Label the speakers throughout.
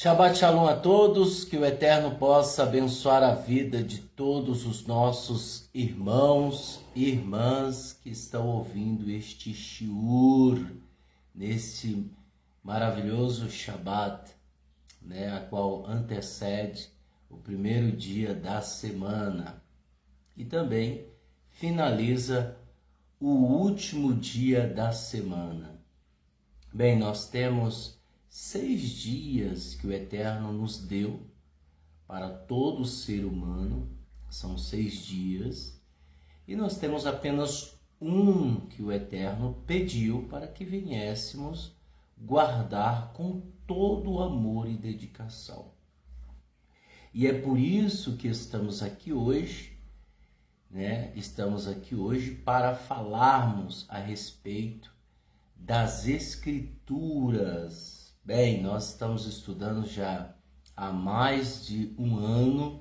Speaker 1: Shabbat Shalom a todos, que o Eterno possa abençoar a vida de todos os nossos irmãos e irmãs que estão ouvindo este shiur, neste maravilhoso Shabbat, a qual antecede o primeiro dia da semana e também finaliza o último dia da semana. Bem, nós temos 6 dias que o Eterno nos deu para todo ser humano, são 6 dias, e nós temos apenas um que o Eterno pediu para que viéssemos guardar com todo o amor e dedicação. E é por isso que estamos aqui hoje, Estamos aqui hoje para falarmos a respeito das Escrituras. Bem, nós estamos estudando já há mais de um ano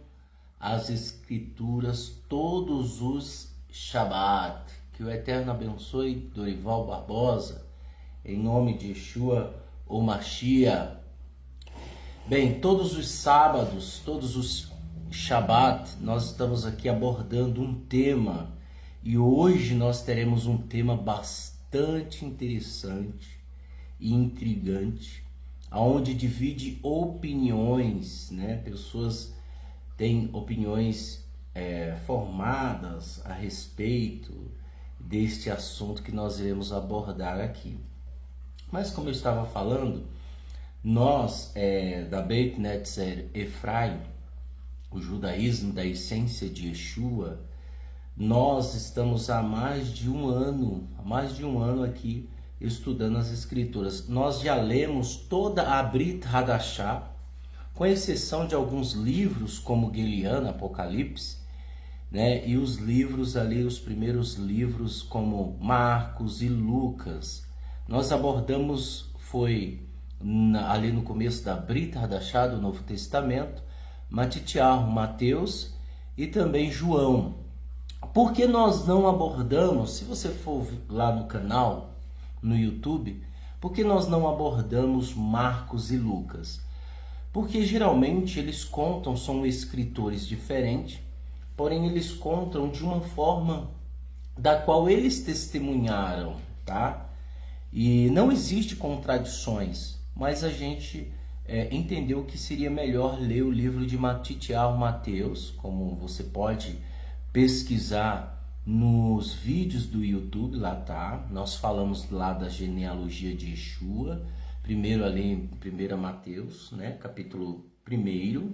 Speaker 1: as Escrituras, todos os Shabat. Que o Eterno abençoe Dorival Barbosa, em nome de Yeshua ou Mashiach. Bem, todos os sábados, todos os Shabat, nós estamos aqui abordando um tema. E hoje nós teremos um tema bastante interessante e intrigante, aonde divide opiniões, Pessoas têm opiniões formadas a respeito deste assunto que nós iremos abordar aqui. Mas como eu estava falando, nós da Beit Netzer Efraim, o judaísmo da essência de Yeshua, nós estamos há mais de um ano aqui estudando as Escrituras. Nós já lemos toda a Brit Hadashah, com exceção de alguns livros como Gueliano, Apocalipse, e os livros ali, os primeiros livros como Marcos e Lucas. Nós abordamos, ali no começo da Brit Hadashah do Novo Testamento, Matitiahu, Mateus e também João. Por que nós não abordamos, se você for lá no canal, no YouTube, por que nós não abordamos Marcos e Lucas? Porque geralmente eles contam, são escritores diferentes, porém eles contam de uma forma da qual eles testemunharam, tá? E não existe contradições, mas a gente entendeu que seria melhor ler o livro de Matitiahu Mateus, como você pode pesquisar nos vídeos do YouTube, lá tá, nós falamos lá da genealogia de Yeshua, primeiro ali em 1 Mateus, capítulo 1,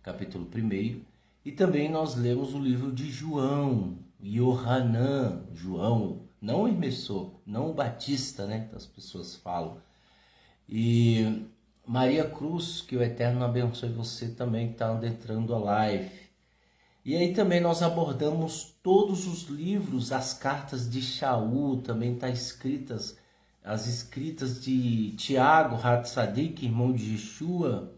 Speaker 1: capítulo 1, e também nós lemos o livro de João, Yohanan, João, não o Hermessor, não o Batista, que as pessoas falam, e Maria Cruz, que o Eterno abençoe você também que está adentrando a live. E aí também nós abordamos todos os livros, as cartas de Shaul, também está escritas, as escritas de Tiago Hatzadik, irmão de Yeshua,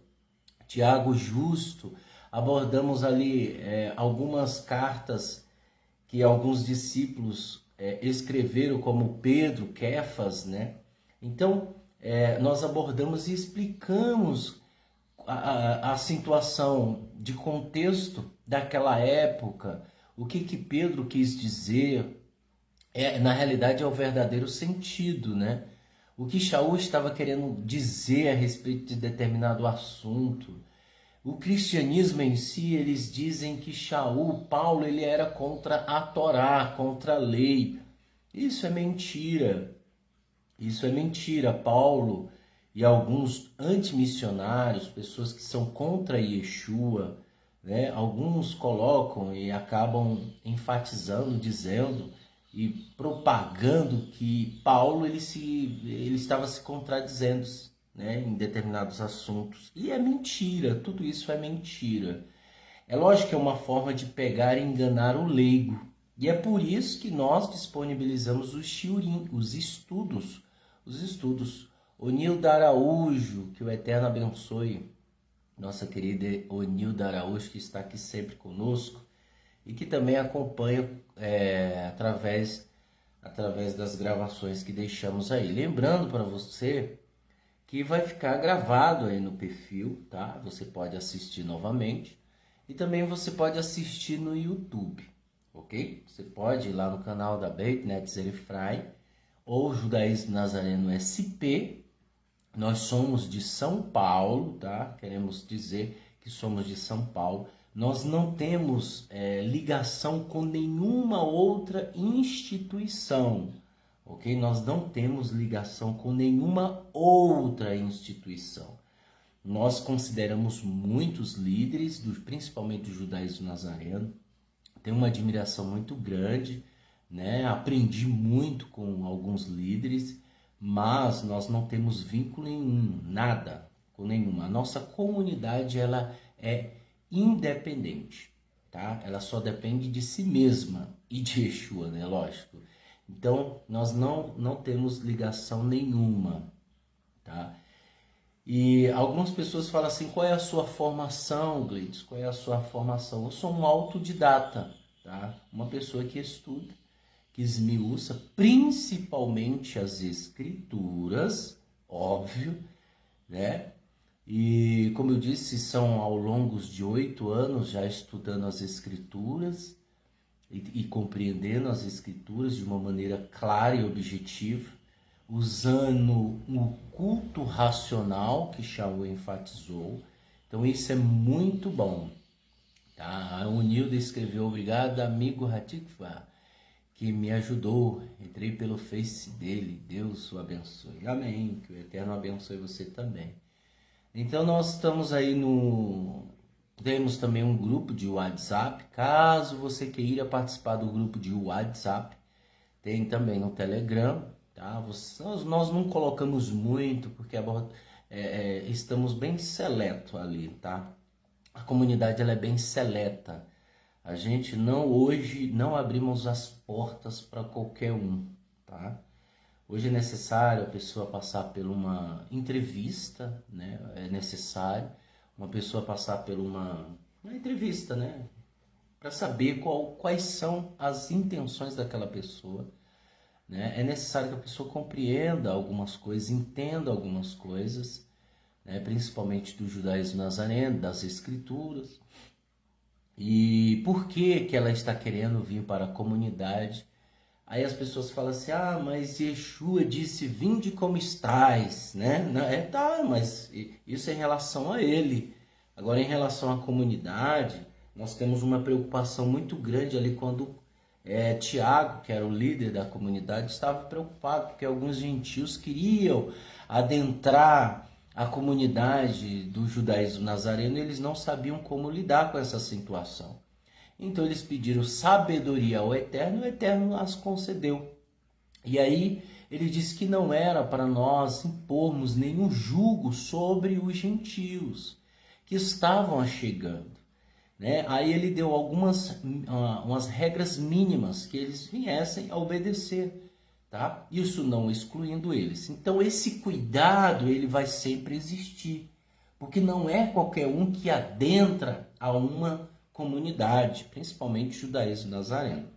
Speaker 1: Tiago Justo. Abordamos ali algumas cartas que alguns discípulos escreveram, como Pedro, Kefas, Então, nós abordamos e explicamos a situação de contexto daquela época, o que Pedro quis dizer, na realidade é o verdadeiro sentido, O que Shaul estava querendo dizer a respeito de determinado assunto. O cristianismo em si, eles dizem que Paulo, ele era contra a Torá, contra a lei. Isso é mentira. Isso é mentira. Paulo e alguns antimissionários, pessoas que são contra Yeshua, alguns colocam e acabam enfatizando, dizendo e propagando que Paulo ele estava se contradizendo, em determinados assuntos. E é mentira, tudo isso é mentira. É lógico que é uma forma de pegar e enganar o leigo. E é por isso que nós disponibilizamos os shiurim, os estudos. Onilda Araújo, que o Eterno abençoe, nossa querida Onilda Araújo, que está aqui sempre conosco e que também acompanha através das gravações que deixamos aí. Lembrando para você que vai ficar gravado aí no perfil, tá? Você pode assistir novamente e também você pode assistir no YouTube, ok? Você pode ir lá no canal da Beit Netz Erifrai ou Judaísmo Nazareno SP. Nós somos de São Paulo, tá? Queremos dizer que somos de São Paulo. Nós não temos ligação com nenhuma outra instituição, ok? Nós não temos ligação com nenhuma outra instituição. Nós consideramos muitos líderes, principalmente do judaísmo nazareno. Tenho uma admiração muito grande, né? Aprendi muito com alguns líderes, mas nós não temos vínculo nenhum, nada com nenhuma. A nossa comunidade, ela é independente, tá? Ela só depende de si mesma e de Yeshua, né? Lógico. Então, nós não temos ligação nenhuma, tá? E algumas pessoas falam assim, qual é a sua formação, Gleides? Qual é a sua formação? Eu sou um autodidata, tá? Uma pessoa que estuda, que esmiuça principalmente as escrituras, óbvio, né? E como eu disse, são ao longo de 8 anos já estudando as escrituras e compreendendo as escrituras de uma maneira clara e objetiva, usando o culto racional que Shaul enfatizou. Então isso é muito bom, tá? O Nildo escreveu, obrigado amigo Hatikva, que me ajudou, entrei pelo Face dele, Deus o abençoe, amém, que o Eterno abençoe você também. Então nós estamos aí temos também um grupo de WhatsApp, caso você queira participar do grupo de WhatsApp, tem também no Telegram, tá? Nós não colocamos muito, porque estamos bem seleto ali, tá? A comunidade ela é bem seleta. A gente hoje não abrimos as portas para qualquer um, tá? Hoje é necessário a pessoa passar por uma entrevista, né? É necessário uma pessoa passar por uma entrevista, né? Para saber quais são as intenções daquela pessoa, né? É necessário que a pessoa compreenda algumas coisas, entenda algumas coisas, né? Principalmente do judaísmo nazareno, das escrituras. E por que ela está querendo vir para a comunidade? Aí as pessoas falam assim, mas Yeshua disse, vinde como estais, né? Tá, mas isso é em relação a ele. Agora, em relação à comunidade, nós temos uma preocupação muito grande ali quando Tiago, que era o líder da comunidade, estava preocupado, porque alguns gentios queriam adentrar a comunidade do judaísmo nazareno e eles não sabiam como lidar com essa situação. Então eles pediram sabedoria ao Eterno, e o Eterno as concedeu. E aí ele disse que não era para nós impormos nenhum jugo sobre os gentios que estavam chegando, né? Aí ele deu umas regras mínimas que eles viessem a obedecer, tá? Isso não excluindo eles. Então esse cuidado ele vai sempre existir, porque não é qualquer um que adentra a uma comunidade, principalmente judaísmo nazareno,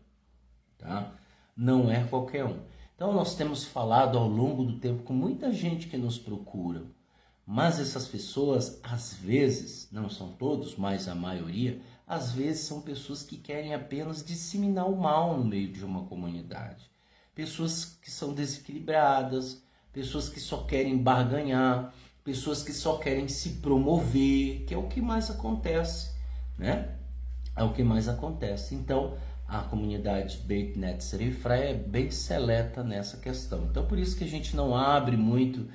Speaker 1: tá? Não é qualquer um. Então nós temos falado ao longo do tempo com muita gente que nos procura, mas essas pessoas, às vezes, não são todos, mas a maioria, às vezes são pessoas que querem apenas disseminar o mal no meio de uma comunidade. Pessoas que são desequilibradas, pessoas que só querem barganhar, pessoas que só querem se promover, que é o que mais acontece, né? É o que mais acontece. Então, a comunidade Beit Netz Erifrai é bem seleta nessa questão. Então, por isso que a gente não abre muito,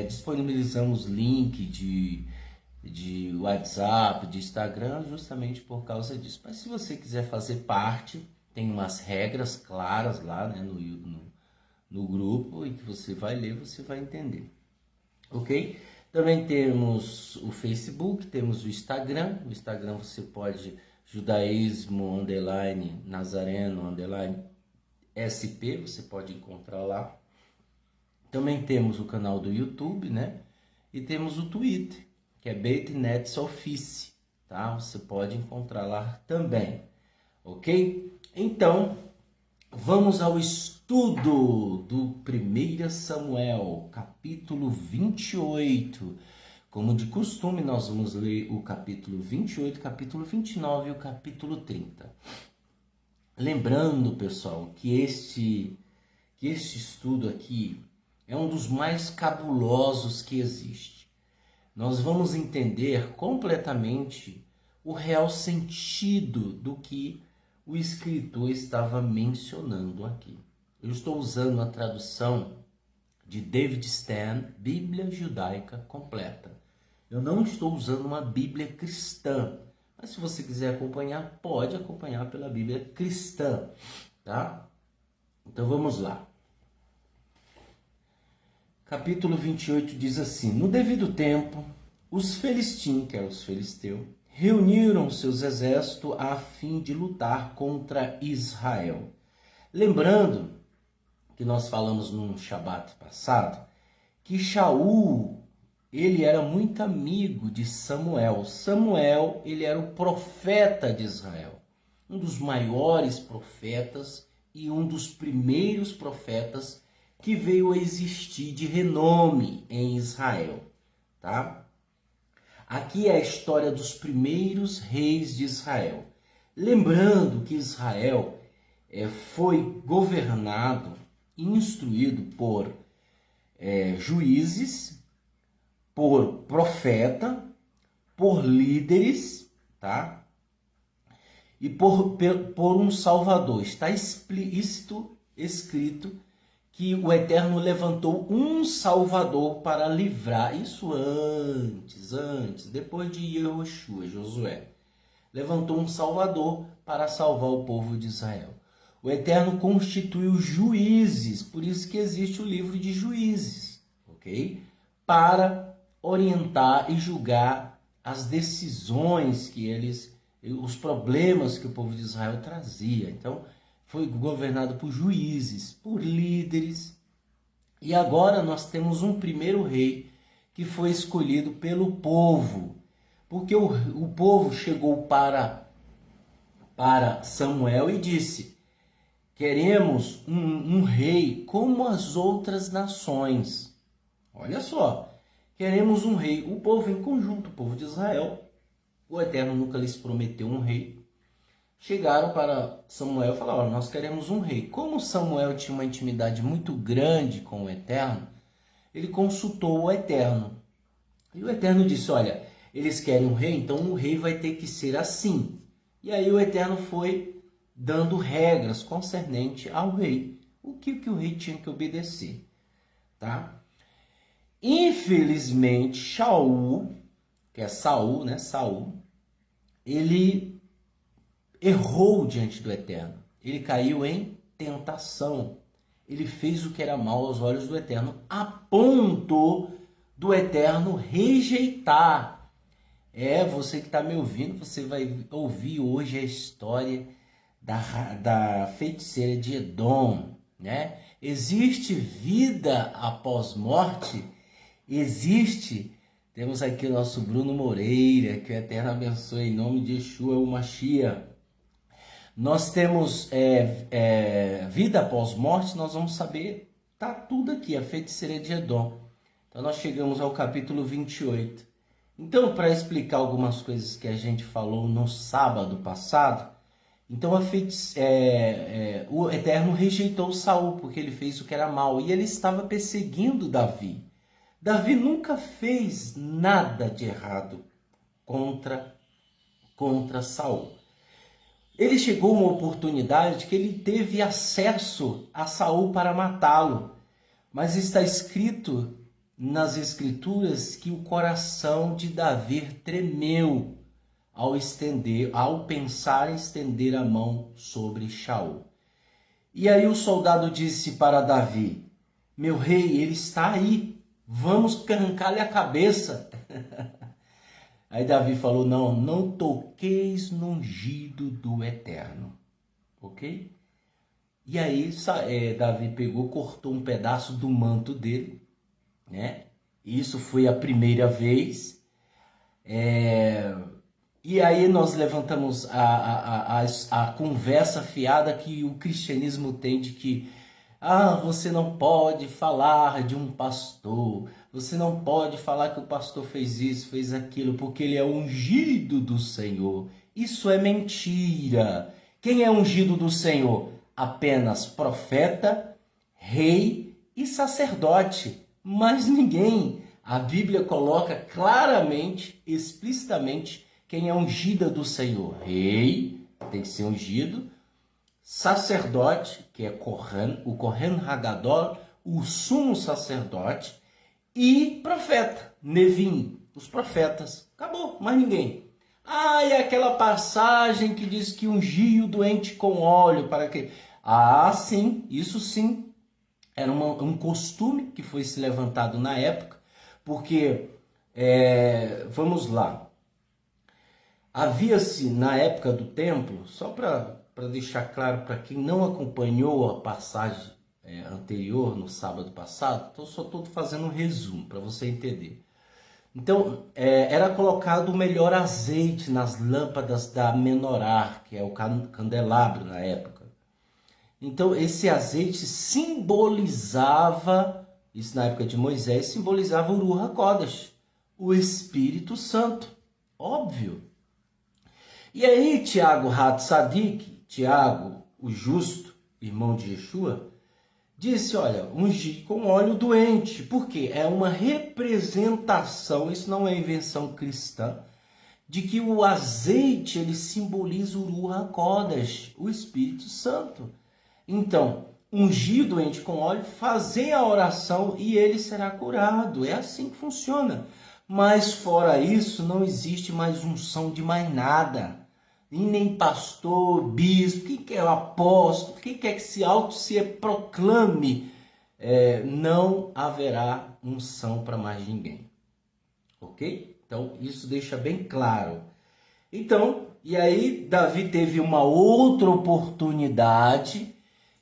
Speaker 1: disponibilizamos link de WhatsApp, de Instagram, justamente por causa disso. Mas se você quiser fazer parte, tem umas regras claras lá, né, no grupo, e que você vai ler, você vai entender. Ok? Também temos o Facebook, temos o Instagram. O Instagram você pode judaísmo _ nazareno _ SP, você pode encontrar lá. Também temos o canal do YouTube, né? E temos o Twitter, que é Beit Netz Office, tá? Você pode encontrar lá também, ok? Então, Vamos ao estudo do 1 Samuel, capítulo 28. Como de costume, nós vamos ler o capítulo 28, capítulo 29 e o capítulo 30. Lembrando, pessoal, que este estudo aqui é um dos mais cabulosos que existe. Nós vamos entender completamente o real sentido do que o escritor estava mencionando aqui. Eu estou usando a tradução de David Stan, Bíblia Judaica Completa. Eu não estou usando uma Bíblia cristã, mas se você quiser acompanhar, pode acompanhar pela Bíblia cristã, tá? Então vamos lá. Capítulo 28 diz assim: No devido tempo, os filisteus, que eram os filisteus, reuniram seus exércitos a fim de lutar contra Israel. Lembrando que nós falamos num Shabat passado, que Shaul, ele era muito amigo de Samuel. Samuel, ele era o profeta de Israel, um dos maiores profetas e um dos primeiros profetas que veio a existir de renome em Israel, tá? Aqui é a história dos primeiros reis de Israel. Lembrando que Israel foi governado, instruído por juízes, por profeta, por líderes, tá? E por um salvador. Está explícito, escrito, que o Eterno levantou um salvador para livrar, isso depois de Yehoshua, Josué. Levantou um salvador para salvar o povo de Israel. O Eterno constituiu juízes, por isso que existe o livro de Juízes, ok? Para orientar e julgar as decisões que os problemas que o povo de Israel trazia. Então, foi governado por juízes, por líderes. E agora nós temos um primeiro rei que foi escolhido pelo povo. Porque o povo chegou para Samuel e disse: queremos um rei como as outras nações. Olha só, queremos um rei. O povo em conjunto, o povo de Israel, o Eterno nunca lhes prometeu um rei. Chegaram para Samuel e falaram: nós queremos um rei. Como Samuel tinha uma intimidade muito grande com o Eterno, ele consultou o Eterno. E o Eterno disse: olha, eles querem um rei, então o rei vai ter que ser assim. E aí o Eterno foi dando regras concernente ao rei. O que o rei tinha que obedecer, tá? Infelizmente, Shaul, que é Saul, né? Saul, ele errou diante do Eterno. Ele caiu em tentação. Ele fez o que era mal aos olhos do Eterno, a ponto do Eterno rejeitar. Você que está me ouvindo, você vai ouvir hoje a história da feiticeira de Edom, né? Existe vida após morte? Existe. Temos aqui o nosso Bruno Moreira, que o Eterno abençoe em nome de Yeshua, o Mashiach. Nós temos vida após morte, nós vamos saber, tá tudo aqui, a feiticeira de Edom. Então nós chegamos ao capítulo 28. Então, para explicar algumas coisas que a gente falou no sábado passado, então o Eterno rejeitou Saul porque ele fez o que era mal e ele estava perseguindo Davi. Davi nunca fez nada de errado contra Saul. Ele chegou a uma oportunidade que ele teve acesso a Saul para matá-lo, mas está escrito nas escrituras que o coração de Davi tremeu ao pensar em estender a mão sobre Shaul. E aí o soldado disse para Davi: meu rei, ele está aí, vamos arrancar-lhe a cabeça. Aí Davi falou: não toqueis no ungido do Eterno, ok? E aí Davi pegou, cortou um pedaço do manto dele, né? Isso foi a primeira vez. E aí nós levantamos a conversa fiada que o cristianismo tem de que você não pode falar de um pastor, você não pode falar que o pastor fez isso, fez aquilo, porque ele é ungido do Senhor. Isso é mentira. Quem é ungido do Senhor? Apenas profeta, rei e sacerdote, mas ninguém. A Bíblia coloca claramente, explicitamente, quem é ungida do Senhor. Rei, tem que ser ungido. Sacerdote, que é o Kohen Hagadol, o sumo sacerdote. E profeta, Nevim, os profetas. Acabou, mais ninguém. E aquela passagem que diz que ungiu o doente com óleo para que... sim, isso sim. Era um costume que foi se levantado na época, porque, vamos lá, havia-se na época do templo, só para deixar claro para quem não acompanhou a passagem anterior, no sábado passado, então só estou fazendo um resumo para você entender. Então, era colocado o melhor azeite nas lâmpadas da menorá, que é o candelabro na época. Então, esse azeite simbolizava, isso na época de Moisés, simbolizava o Ruach HaKodesh, o Espírito Santo, óbvio. E aí, Tiago Hatzadik, Tiago, o justo, irmão de Yeshua, disse, olha, ungir com óleo doente, porque é uma representação, isso não é invenção cristã, de que o azeite, ele simboliza o Ruach HaKodesh, o Espírito Santo. Então, ungir o doente com óleo, fazer a oração e ele será curado. É assim que funciona. Mas fora isso, não existe mais unção de mais nada. E nem pastor, bispo, quem quer o apóstolo, quem quer que se proclame, não haverá unção para mais ninguém. Ok? Então, isso deixa bem claro. Então, e aí Davi teve uma outra oportunidade,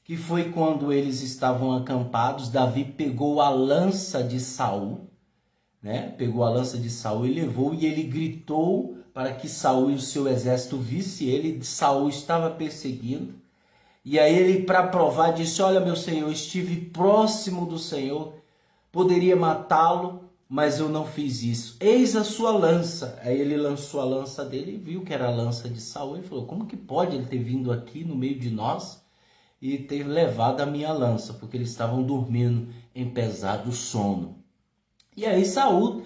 Speaker 1: que foi quando eles estavam acampados. Davi pegou a lança de Saul, pegou a lança de Saul e levou, e ele gritou para que Saul e o seu exército visse ele. Saul estava perseguindo, e aí ele, para provar, disse, olha, meu senhor, estive próximo do Senhor, poderia matá-lo, mas eu não fiz isso. Eis a sua lança. Aí ele lançou a lança dele e viu que era a lança de Saul, e falou, como que pode ele ter vindo aqui no meio de nós e ter levado a minha lança? Porque eles estavam dormindo em pesado sono. E aí Saul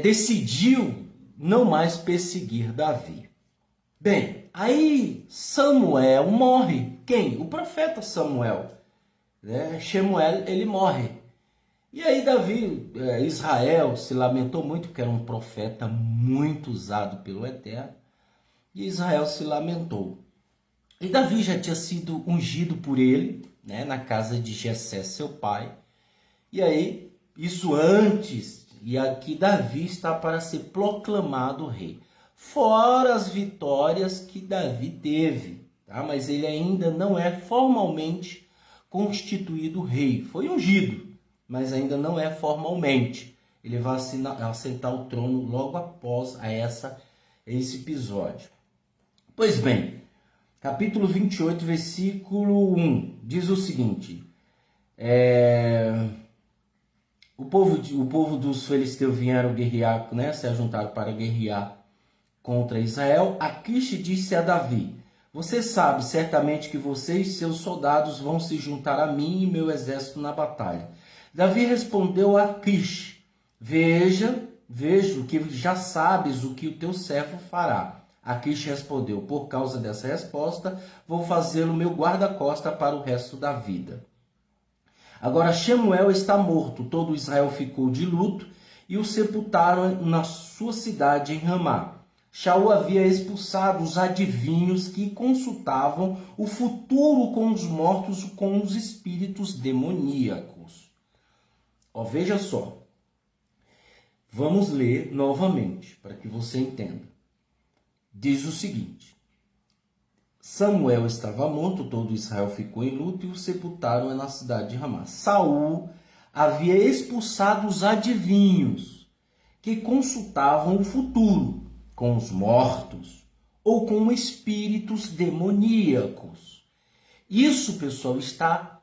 Speaker 1: decidiu não mais perseguir Davi. Bem, aí Samuel morre. Quem? O profeta Samuel. Shemuel, ele morre. E aí Davi, Israel se lamentou muito, porque era um profeta muito usado pelo Eterno. E Israel se lamentou. E Davi já tinha sido ungido por ele, na casa de Jessé, seu pai. E aí, isso antes, e aqui Davi está para ser proclamado rei. Fora as vitórias que Davi teve, tá? Mas ele ainda não é formalmente constituído rei. Foi ungido, mas ainda não é formalmente. Ele vai assentar o trono logo após esse episódio. Pois bem, capítulo 28, versículo 1, diz o seguinte, o povo dos filisteus vieram guerrear, se ajuntaram para guerrear contra Israel. Aquish disse a Davi, você sabe certamente que você e seus soldados vão se juntar a mim e meu exército na batalha. Davi respondeu a Aquish, vejo que já sabes o que o teu servo fará. Aquish respondeu, por causa dessa resposta, vou fazê-lo meu guarda-costa para o resto da vida. Agora Shemuel está morto, todo Israel ficou de luto e o sepultaram na sua cidade em Ramá. Shaul havia expulsado os adivinhos que consultavam o futuro com os mortos, com os espíritos demoníacos. Veja só, vamos ler novamente para que você entenda. Diz o seguinte, Samuel estava morto, todo Israel ficou em luto e o sepultaram na cidade de Ramá. Saul havia expulsado os adivinhos que consultavam o futuro com os mortos ou com espíritos demoníacos. Isso, pessoal, está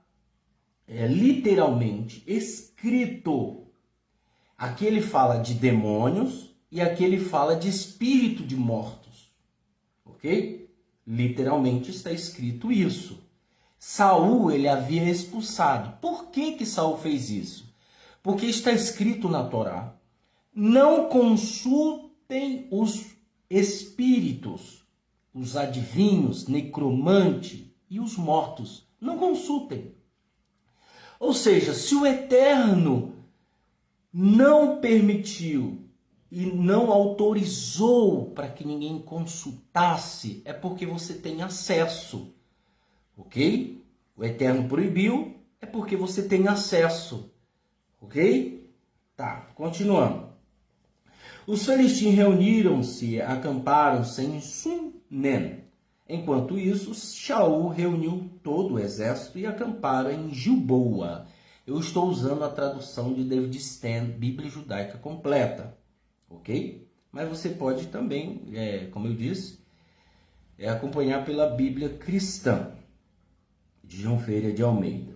Speaker 1: literalmente escrito. Aqui ele fala de demônios e aqui ele fala de espírito de mortos. Ok? Literalmente está escrito isso. Saul, ele havia expulsado. Por que Saul fez isso? Porque está escrito na Torá: não consultem os espíritos, os adivinhos, necromante e os mortos. Não consultem. Ou seja, se o Eterno não permitiu e não autorizou para que ninguém consultasse, é porque você tem acesso. Ok? O Eterno proibiu, é porque você tem acesso. Ok? Tá, continuando. Os filisteus reuniram-se, acamparam-se em Sunem. Enquanto isso, Shaul reuniu todo o exército e acamparam em Gilboa. Eu estou usando a tradução de David Stan, Bíblia Judaica Completa. Ok? Mas você pode também, como eu disse, acompanhar pela Bíblia Cristã, de João Ferreira de Almeida.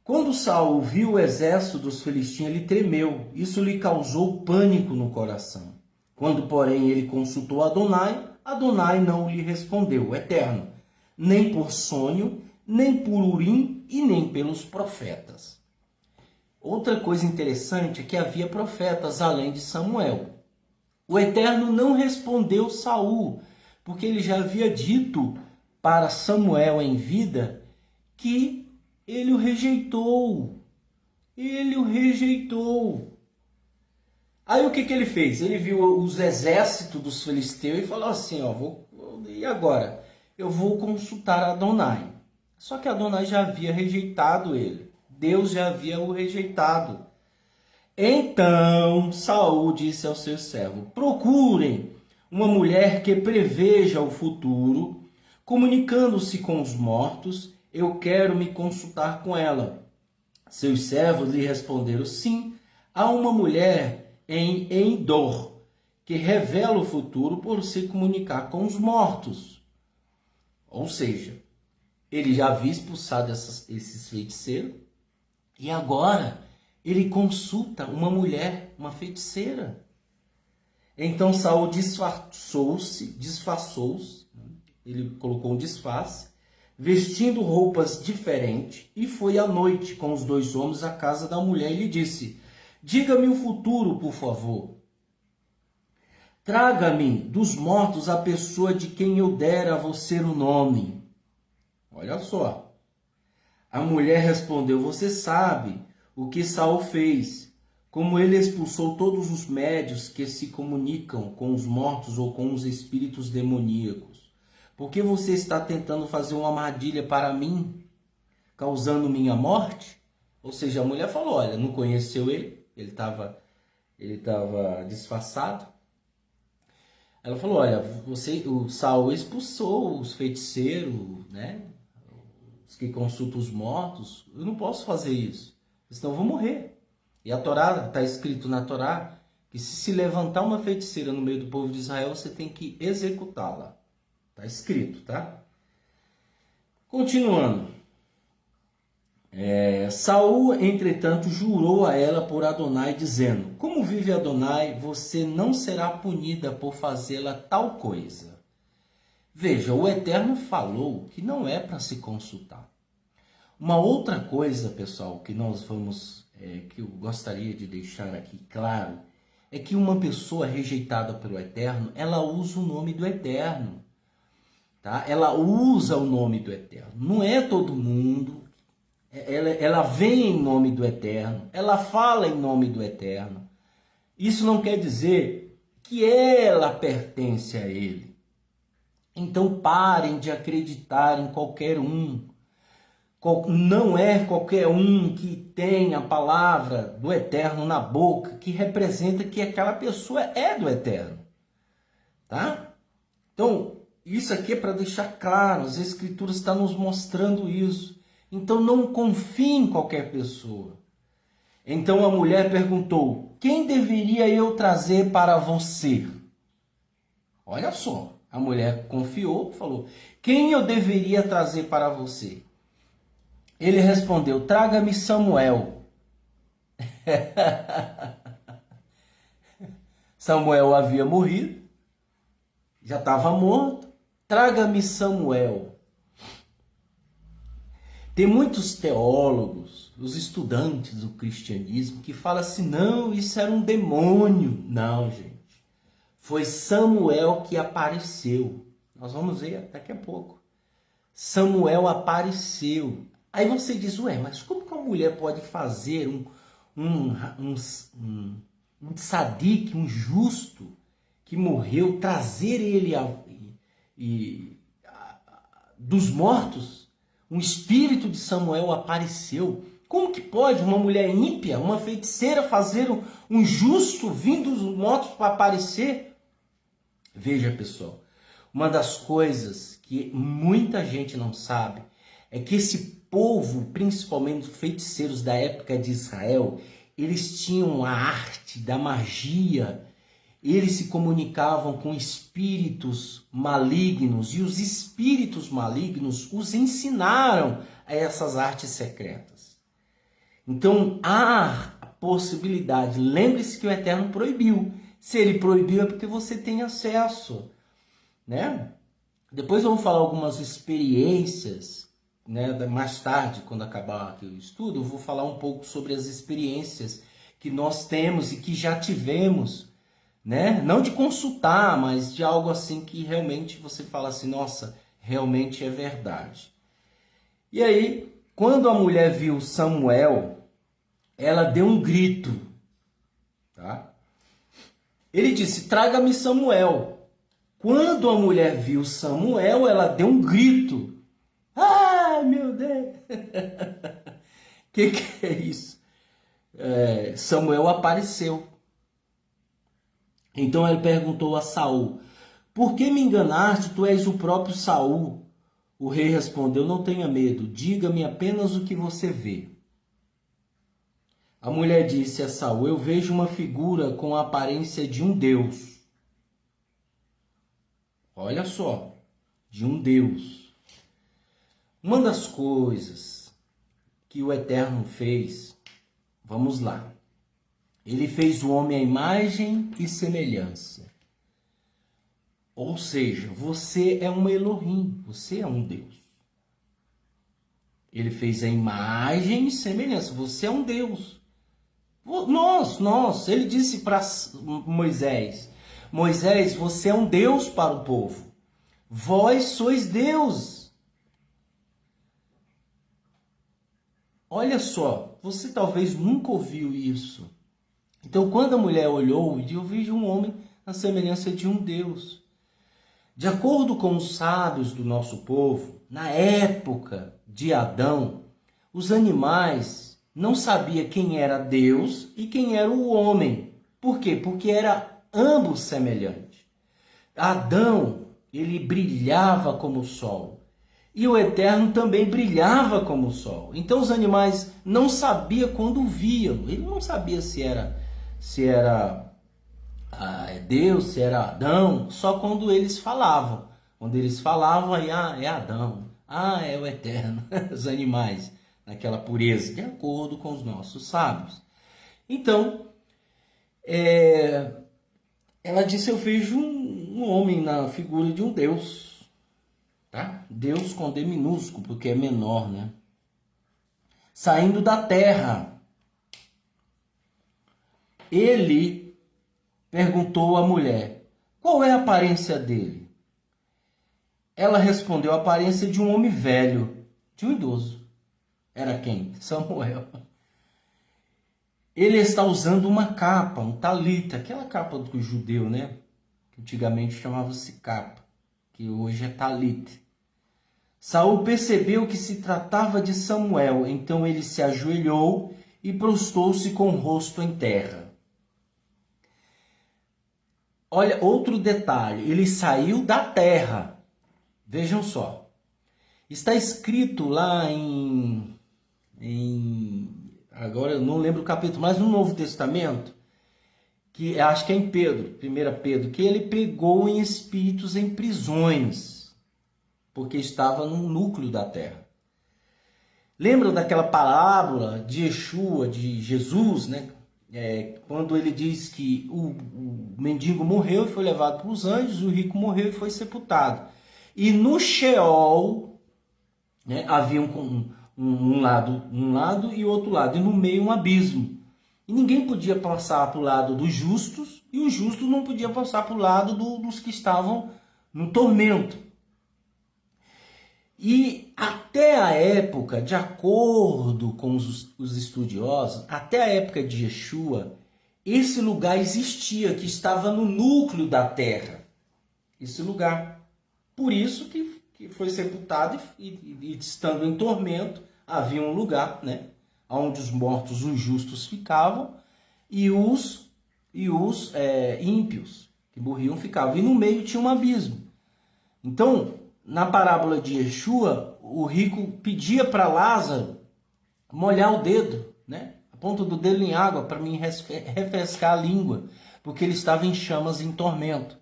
Speaker 1: Quando Saul viu o exército dos filisteus, ele tremeu. Isso lhe causou pânico no coração. Quando, porém, ele consultou Adonai, Adonai não lhe respondeu, o Eterno, nem por sonho, nem por Urim e nem pelos profetas. Outra coisa interessante é que havia profetas além de Samuel. O Eterno não respondeu Saul, porque ele já havia dito para Samuel em vida que ele o rejeitou. Ele o rejeitou. Aí o que ele fez? Ele viu os exércitos dos filisteus e falou assim, e agora? Eu vou consultar Adonai. Só que Adonai já havia rejeitado ele. Deus já havia o rejeitado. Então Saul disse ao seu servo: procurem uma mulher que preveja o futuro, comunicando-se com os mortos. Eu quero me consultar com ela. Seus servos lhe responderam: sim, há uma mulher em Endor que revela o futuro por se comunicar com os mortos. Ou seja, ele já havia expulsado esses feiticeiros e agora ele consulta uma mulher, uma feiticeira. Então Saul disfarçou-se, ele colocou um disfarce, vestindo roupas diferentes, e foi à noite com os dois homens à casa da mulher e lhe disse: diga-me o futuro, por favor. Traga-me dos mortos a pessoa de quem eu der a você o nome. Olha só. A mulher respondeu: você sabe o que Saul fez, como ele expulsou todos os médios que se comunicam com os mortos ou com os espíritos demoníacos. Por que você está tentando fazer uma armadilha para mim, causando minha morte? Ou seja, a mulher falou: olha, não conheceu ele estava disfarçado. Ela falou: olha, o Saul expulsou os feiticeiros, né? Os que consultam os mortos. Eu não posso fazer isso, senão eu vou morrer. E a Torá, está escrito na Torá, que se levantar uma feiticeira no meio do povo de Israel, você tem que executá-la. Está escrito, tá? Continuando. Saul, entretanto, jurou a ela por Adonai, dizendo: como vive Adonai, você não será punida por fazê-la tal coisa. Veja, o Eterno falou que não é para se consultar. Uma outra coisa, pessoal, que que eu gostaria de deixar aqui claro, é que uma pessoa rejeitada pelo Eterno, ela usa o nome do Eterno. Tá? Ela usa o nome do Eterno. Não é todo mundo. Ela vem em nome do Eterno. Ela fala em nome do Eterno. Isso não quer dizer que ela pertence a Ele. Então parem de acreditar em qualquer um. Não é qualquer um que tem a palavra do Eterno na boca que representa que aquela pessoa é do Eterno. Tá? Então, isso aqui é para deixar claro, as Escrituras estão nos mostrando isso. Então não confie em qualquer pessoa. Então a mulher perguntou: quem deveria eu trazer para você? Olha só, a mulher confiou, falou: quem eu deveria trazer para você? Ele respondeu: traga-me Samuel. Samuel havia morrido, já estava morto. Traga-me Samuel. Tem muitos teólogos, os estudantes do cristianismo, que falam assim: não, isso era um demônio. Não, gente. Foi Samuel que apareceu. Nós vamos ver daqui a pouco. Samuel apareceu. Aí você diz: ué, mas como que uma mulher pode fazer um tzadik, um justo que morreu, trazer ele dos mortos? Um espírito de Samuel apareceu. Como que pode uma mulher ímpia, uma feiticeira, fazer um justo vindo dos mortos para aparecer? Veja, pessoal, uma das coisas que muita gente não sabe é que esse povo, principalmente os feiticeiros da época de Israel, eles tinham a arte da magia. Eles se comunicavam com espíritos malignos e os espíritos malignos os ensinaram a essas artes secretas. Então há a possibilidade, lembre-se que o Eterno proibiu. Se ele proibiu é porque você tem acesso, né? Depois vamos falar algumas experiências, né? Mais tarde, quando acabar aqui o estudo, eu vou falar um pouco sobre as experiências que nós temos e que já tivemos, né? Não de consultar, mas de algo assim que realmente você fala assim: nossa, realmente é verdade. E aí, quando a mulher viu Samuel, ela deu um grito, tá? Ele disse: traga-me Samuel. Quando a mulher viu Samuel, ela deu um grito. Ah, meu Deus! Que é isso? Samuel apareceu. Então ele perguntou a Saul: por que me enganaste? Tu és o próprio Saul. O rei respondeu: não tenha medo, diga-me apenas o que você vê. A mulher disse a Saul: eu vejo uma figura com a aparência de um Deus. Olha só, de um Deus. Uma das coisas que o Eterno fez, vamos lá. Ele fez o homem à imagem e semelhança. Ou seja, você é um Elohim, você é um Deus. Ele fez a imagem e semelhança, você é um Deus. Ele disse para Moisés: Moisés, você é um Deus para o povo. Vós sois Deus. Olha só, você talvez nunca ouviu isso. Então, quando a mulher olhou, eu vejo um homem na semelhança de um Deus. De acordo com os sábios do nosso povo, na época de Adão, os animais não sabiam quem era Deus e quem era o homem. Por quê? Porque era ambos semelhantes. Adão, ele brilhava como o sol. E o Eterno também brilhava como o sol. Então os animais não sabiam quando viam. Ele não sabia se era Deus, se era Adão, só quando eles falavam. Quando eles falavam, aí, é Adão, é o Eterno, os animais, naquela pureza, de acordo com os nossos sábios. Então, ela disse: eu vejo um homem na figura de um Deus, tá? Deus com D minúsculo, porque é menor, né? Saindo da terra. Ele perguntou à mulher: qual é a aparência dele? Ela respondeu: a aparência de um homem velho, de um idoso. Era quem? Samuel. Ele está usando uma capa, um talita, aquela capa do judeu, né? Que antigamente chamava-se capa, que hoje é talita. Saul percebeu que se tratava de Samuel, então ele se ajoelhou e prostou-se com o rosto em terra. Olha, outro detalhe, ele saiu da terra. Vejam só. Está escrito lá agora eu não lembro o capítulo, mas no Novo Testamento, que acho que é em Pedro, 1 Pedro, que ele pregou em espíritos em prisões, porque estava no núcleo da terra. Lembram daquela parábola de Yeshua, de Jesus, né? Quando ele diz que o mendigo morreu e foi levado para os anjos, o rico morreu e foi sepultado. E no Sheol, né, havia um lado e outro lado, e no meio um abismo. E ninguém podia passar para o lado dos justos, e os justos não podiam passar para o lado dos que estavam no tormento. E até a época, de acordo com os estudiosos, até a época de Yeshua, esse lugar existia, que estava no núcleo da terra. Esse lugar. Por isso que foi sepultado e estando em tormento, havia um lugar, né, onde os mortos, os justos, ficavam e os ímpios, que morriam, ficavam. E no meio tinha um abismo. Então, na parábola de Yeshua, o rico pedia para Lázaro molhar o dedo, né, a ponta do dedo em água, para mim refrescar a língua, porque ele estava em chamas, em tormento.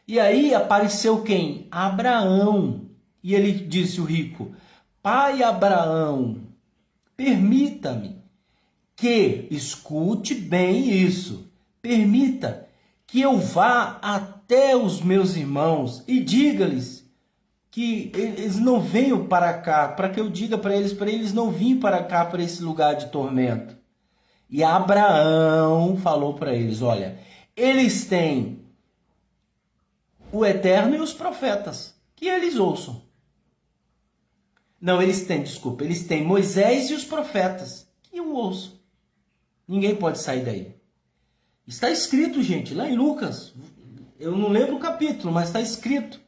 Speaker 1: E aí apareceu quem? Abraão. E ele disse, o rico: Pai Abraão, permita-me que, escute bem isso, permita que eu vá até os meus irmãos e diga-lhes que eles não venham para cá, para que eu diga para eles não virem para cá, para esse lugar de tormento. E Abraão falou para eles: olha, eles têm o Eterno e os profetas, que eles ouçam. Não, eles têm Moisés e os profetas, que eu ouço. Ninguém pode sair daí. Está escrito, gente, lá em Lucas. Eu não lembro o capítulo, mas está escrito.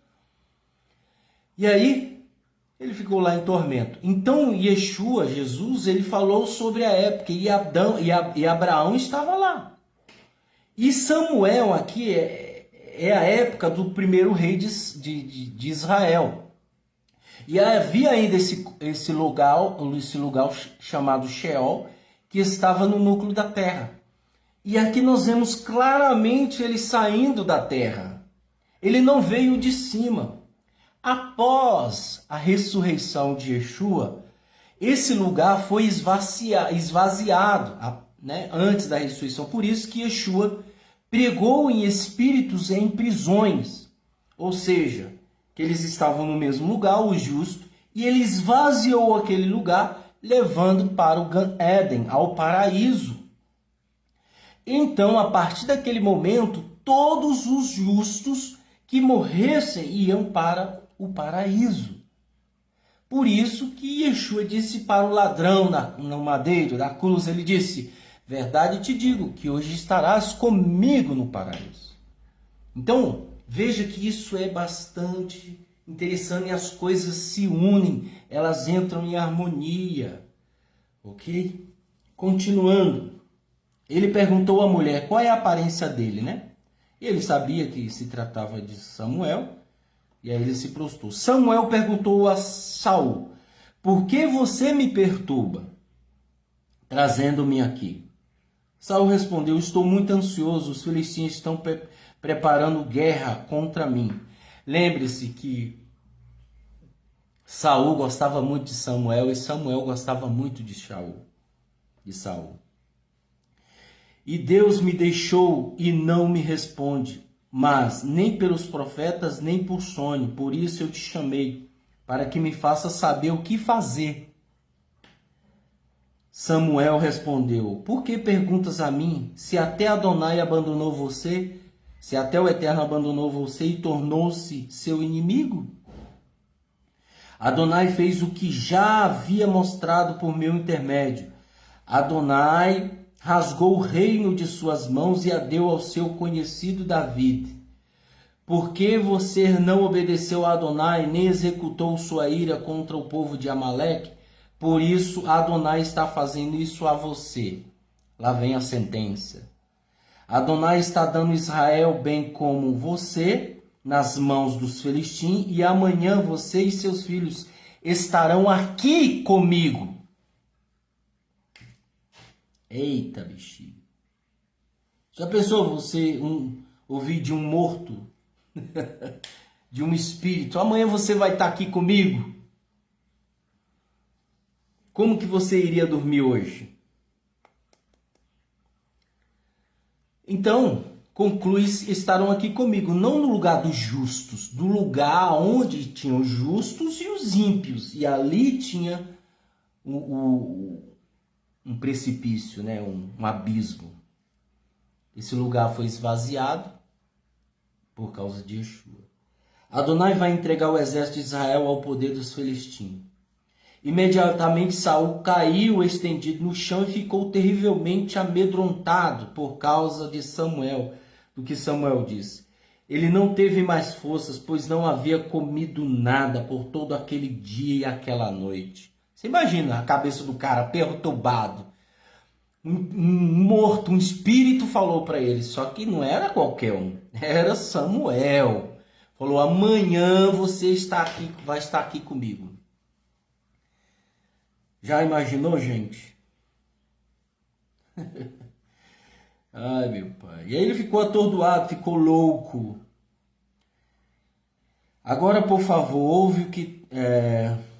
Speaker 1: E aí, ele ficou lá em tormento. Então, Yeshua, Jesus, ele falou sobre a época, e Abraão estava lá. E Samuel aqui é a época do primeiro rei de Israel. E havia ainda esse lugar chamado Sheol, que estava no núcleo da terra. E aqui nós vemos claramente ele saindo da terra. Ele não veio de cima. Após a ressurreição de Yeshua, esse lugar foi esvaziado, né, antes da ressurreição. Por isso que Yeshua pregou em espíritos em prisões. Ou seja, que eles estavam no mesmo lugar, o justo, e ele esvaziou aquele lugar, levando para o Gan Eden, ao paraíso. Então, a partir daquele momento, todos os justos que morressem iam para o paraíso. Por isso que Yeshua disse para o ladrão no madeiro da cruz, ele disse: verdade te digo, que hoje estarás comigo no paraíso. Então, veja que isso é bastante interessante e as coisas se unem, elas entram em harmonia, ok? Continuando, ele perguntou à mulher qual é a aparência dele, né? Ele sabia que se tratava de Samuel, e aí ele se prostrou. Samuel perguntou a Saul: por que você me perturba, trazendo-me aqui? Saul respondeu: estou muito ansioso, os filisteus estão preparando guerra contra mim. Lembre-se que Saul gostava muito de Samuel e Samuel gostava muito de Saul. E Deus me deixou e não me responde, mas nem pelos profetas, nem por sonho. Por isso eu te chamei, para que me faça saber o que fazer. Samuel respondeu: por que perguntas a mim, se até Adonai abandonou você, se até o Eterno abandonou você e tornou-se seu inimigo? Adonai fez o que já havia mostrado por meu intermédio. Adonai rasgou o reino de suas mãos e a deu ao seu conhecido David. Porque você não obedeceu a Adonai, nem executou sua ira contra o povo de Amaleque, por isso Adonai está fazendo isso a você. Lá vem a sentença. Adonai está dando Israel bem como você nas mãos dos filisteus, e amanhã você e seus filhos estarão aqui comigo. Eita, bexiga. Já pensou você ouvir de um morto, de um espírito, amanhã você vai estar aqui comigo? Como que você iria dormir hoje? Então, conclui, estarão aqui comigo, não no lugar dos justos, do lugar onde tinham os justos e os ímpios. E ali tinha um precipício, né? um abismo. Esse lugar foi esvaziado por causa de Yeshua. Adonai vai entregar o exército de Israel ao poder dos filisteus. Imediatamente Saul caiu estendido no chão e ficou terrivelmente amedrontado por causa de Samuel, do que Samuel disse. Ele não teve mais forças, pois não havia comido nada por todo aquele dia e aquela noite. Você imagina a cabeça do cara perturbado. Um morto, um espírito falou para ele, só que não era qualquer um, era Samuel. Falou: amanhã você está aqui, vai estar aqui comigo. Já imaginou, gente? Ai, meu pai. E aí ele ficou atordoado, ficou louco. Agora, por favor, ouve o que...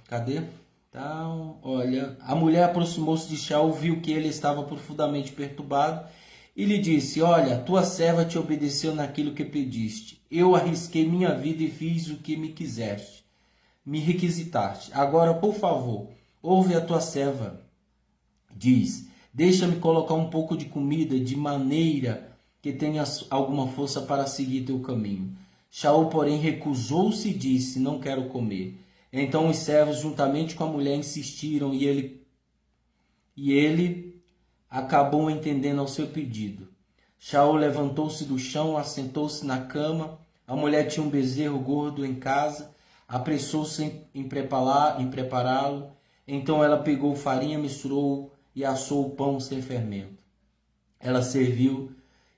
Speaker 1: Cadê? Então, olha, a mulher aproximou-se de Shaul, viu que ele estava profundamente perturbado e lhe disse: olha, tua serva te obedeceu naquilo que pediste. Eu arrisquei minha vida e fiz o que me quiseste, me requisitaste. Agora, por favor, ouve a tua serva. Diz: deixa-me colocar um pouco de comida, de maneira que tenhas alguma força para seguir teu caminho. Shaul, porém, recusou-se e disse: não quero comer. Então os servos, juntamente com a mulher, insistiram e ele acabou entendendo ao seu pedido. Shaul levantou-se do chão, assentou-se na cama. A mulher tinha um bezerro gordo em casa, apressou-se em prepará-lo. Então ela pegou farinha, misturou e assou o pão sem fermento. Ela serviu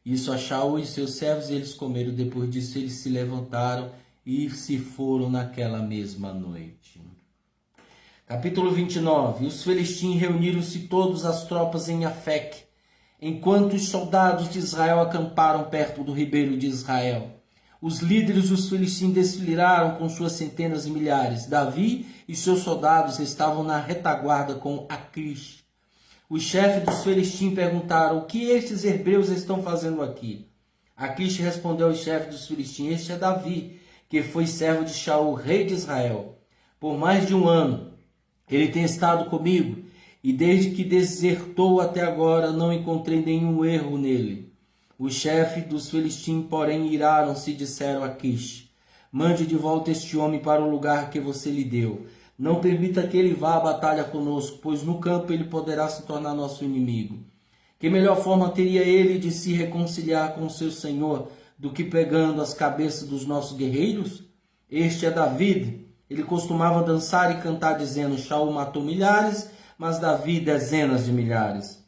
Speaker 1: isso a Shaul e seus servos e eles comeram. Depois disso eles se levantaram e se foram naquela mesma noite. Capítulo 29. Os filisteus reuniram-se todas as tropas em Afec, enquanto os soldados de Israel acamparam perto do ribeiro de Israel. Os líderes dos filisteus desfilaram com suas centenas e milhares. Davi e seus soldados estavam na retaguarda com Aquish. Os chefes dos filisteus perguntaram: o que estes hebreus estão fazendo aqui? Aquish respondeu aos chefes dos filisteus: este é Davi, que foi servo de Shaul, rei de Israel. Por mais de um ano ele tem estado comigo, e desde que desertou até agora não encontrei nenhum erro nele. Os chefes dos filisteus, porém, iraram-se e disseram a Aquish: mande de volta este homem para o lugar que você lhe deu. Não permita que ele vá à batalha conosco, pois no campo ele poderá se tornar nosso inimigo. Que melhor forma teria ele de se reconciliar com seu senhor do que pegando as cabeças dos nossos guerreiros? Este é Davi. Ele costumava dançar e cantar dizendo: Shaul matou milhares, mas Davi dezenas de milhares.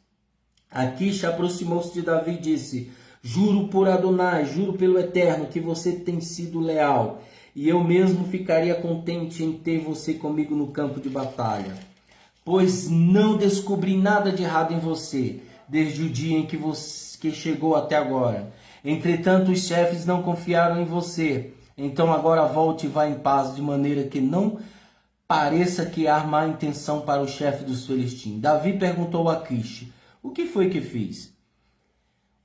Speaker 1: Aquish aproximou-se de Davi e disse: juro por Adonai, juro pelo Eterno, que você tem sido leal, e eu mesmo ficaria contente em ter você comigo no campo de batalha, pois não descobri nada de errado em você, desde o dia em que chegou até agora. Entretanto, os chefes não confiaram em você. Então agora volte e vá em paz, de maneira que não pareça que há má intenção para o chefe dos filisteus. Davi perguntou a Aquish: o que foi que fiz?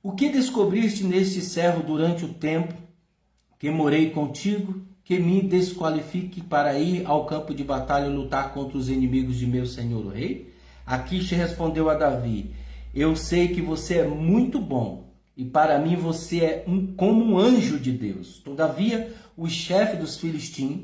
Speaker 1: O que descobriste neste servo durante o tempo que morei contigo, que me desqualifique para ir ao campo de batalha e lutar contra os inimigos de meu senhor o rei? Aquish respondeu a Davi: eu sei que você é muito bom, e para mim você é como um anjo de Deus. Todavia, os chefes dos filisteus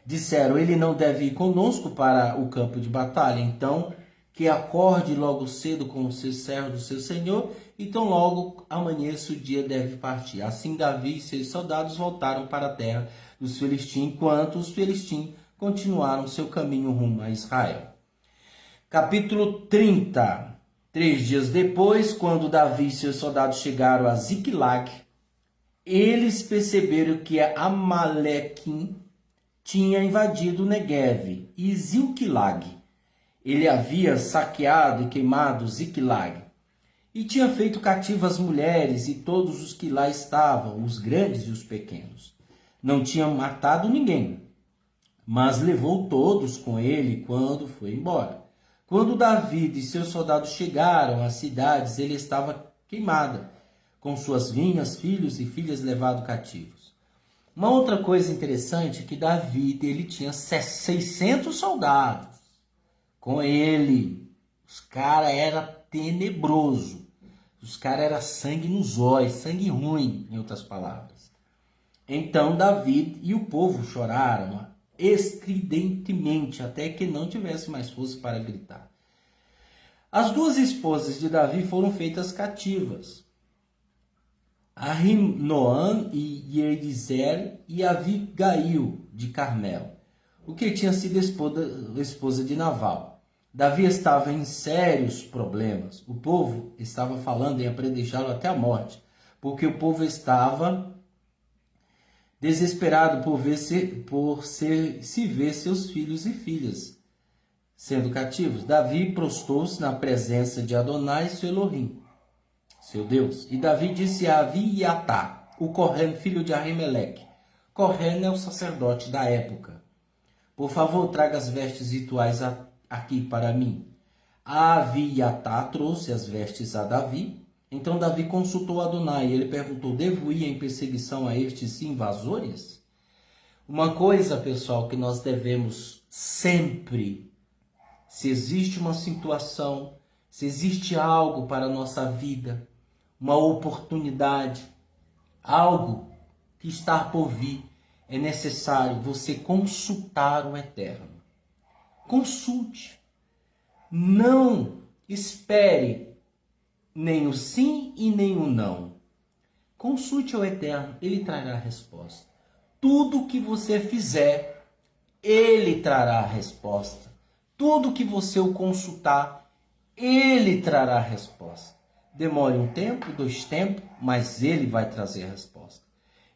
Speaker 1: disseram: ele não deve ir conosco para o campo de batalha, então que acorde logo cedo com o seu servo do seu senhor, então logo amanheça o dia deve partir. Assim Davi e seus soldados voltaram para a terra dos filisteus, enquanto os filisteus continuaram seu caminho rumo a Israel. Capítulo 30. 3 dias depois, quando Davi e seus soldados chegaram a Ziclag, eles perceberam que Amalequim tinha invadido Negueve e Ziclag. Ele havia saqueado e queimado Ziclag. e tinha feito cativas as mulheres e todos os que lá estavam, os grandes e os pequenos. Não tinha matado ninguém, mas levou todos com ele quando foi embora. Quando Davi e seus soldados chegaram às cidades, ele estava queimada, com suas vinhas, filhos e filhas levados cativos. Uma outra coisa interessante é que Davi, ele tinha 600 soldados com ele. Os caras eram tenebroso. Os caras eram sangue nos olhos, sangue ruim, em outras palavras. Então Davi e o povo choraram estridentemente, até que não tivesse mais força para gritar. As duas esposas de Davi foram feitas cativas, Ahinoam e Jerizer e Abigail de Carmel, o que tinha sido esposa de Nabal. Davi estava em sérios problemas. O povo estava falando em apedrejá-lo até a morte, porque o povo estava desesperado por ver seus filhos e filhas sendo cativos. Davi prostou-se na presença de Adonai, seu Elohim, seu Deus. E Davi disse a Aviatá, o Corren, filho de Ahimeleque. Corren é o sacerdote da época. Por favor, traga as vestes rituais aqui para mim. A Aviatá trouxe as vestes a Davi. Então Davi consultou Adonai e ele perguntou: devo ir em perseguição a estes invasores? Uma coisa, pessoal, que nós devemos sempre, se existe uma situação, se existe algo para a nossa vida, uma oportunidade, algo que está por vir, é necessário você consultar o Eterno. Consulte. Não espere nem o sim e nem o não. Consulte o Eterno, ele trará a resposta. Tudo que você fizer, ele trará a resposta. Tudo que você o consultar, ele trará a resposta. Demore um tempo, 2 tempos, mas ele vai trazer a resposta.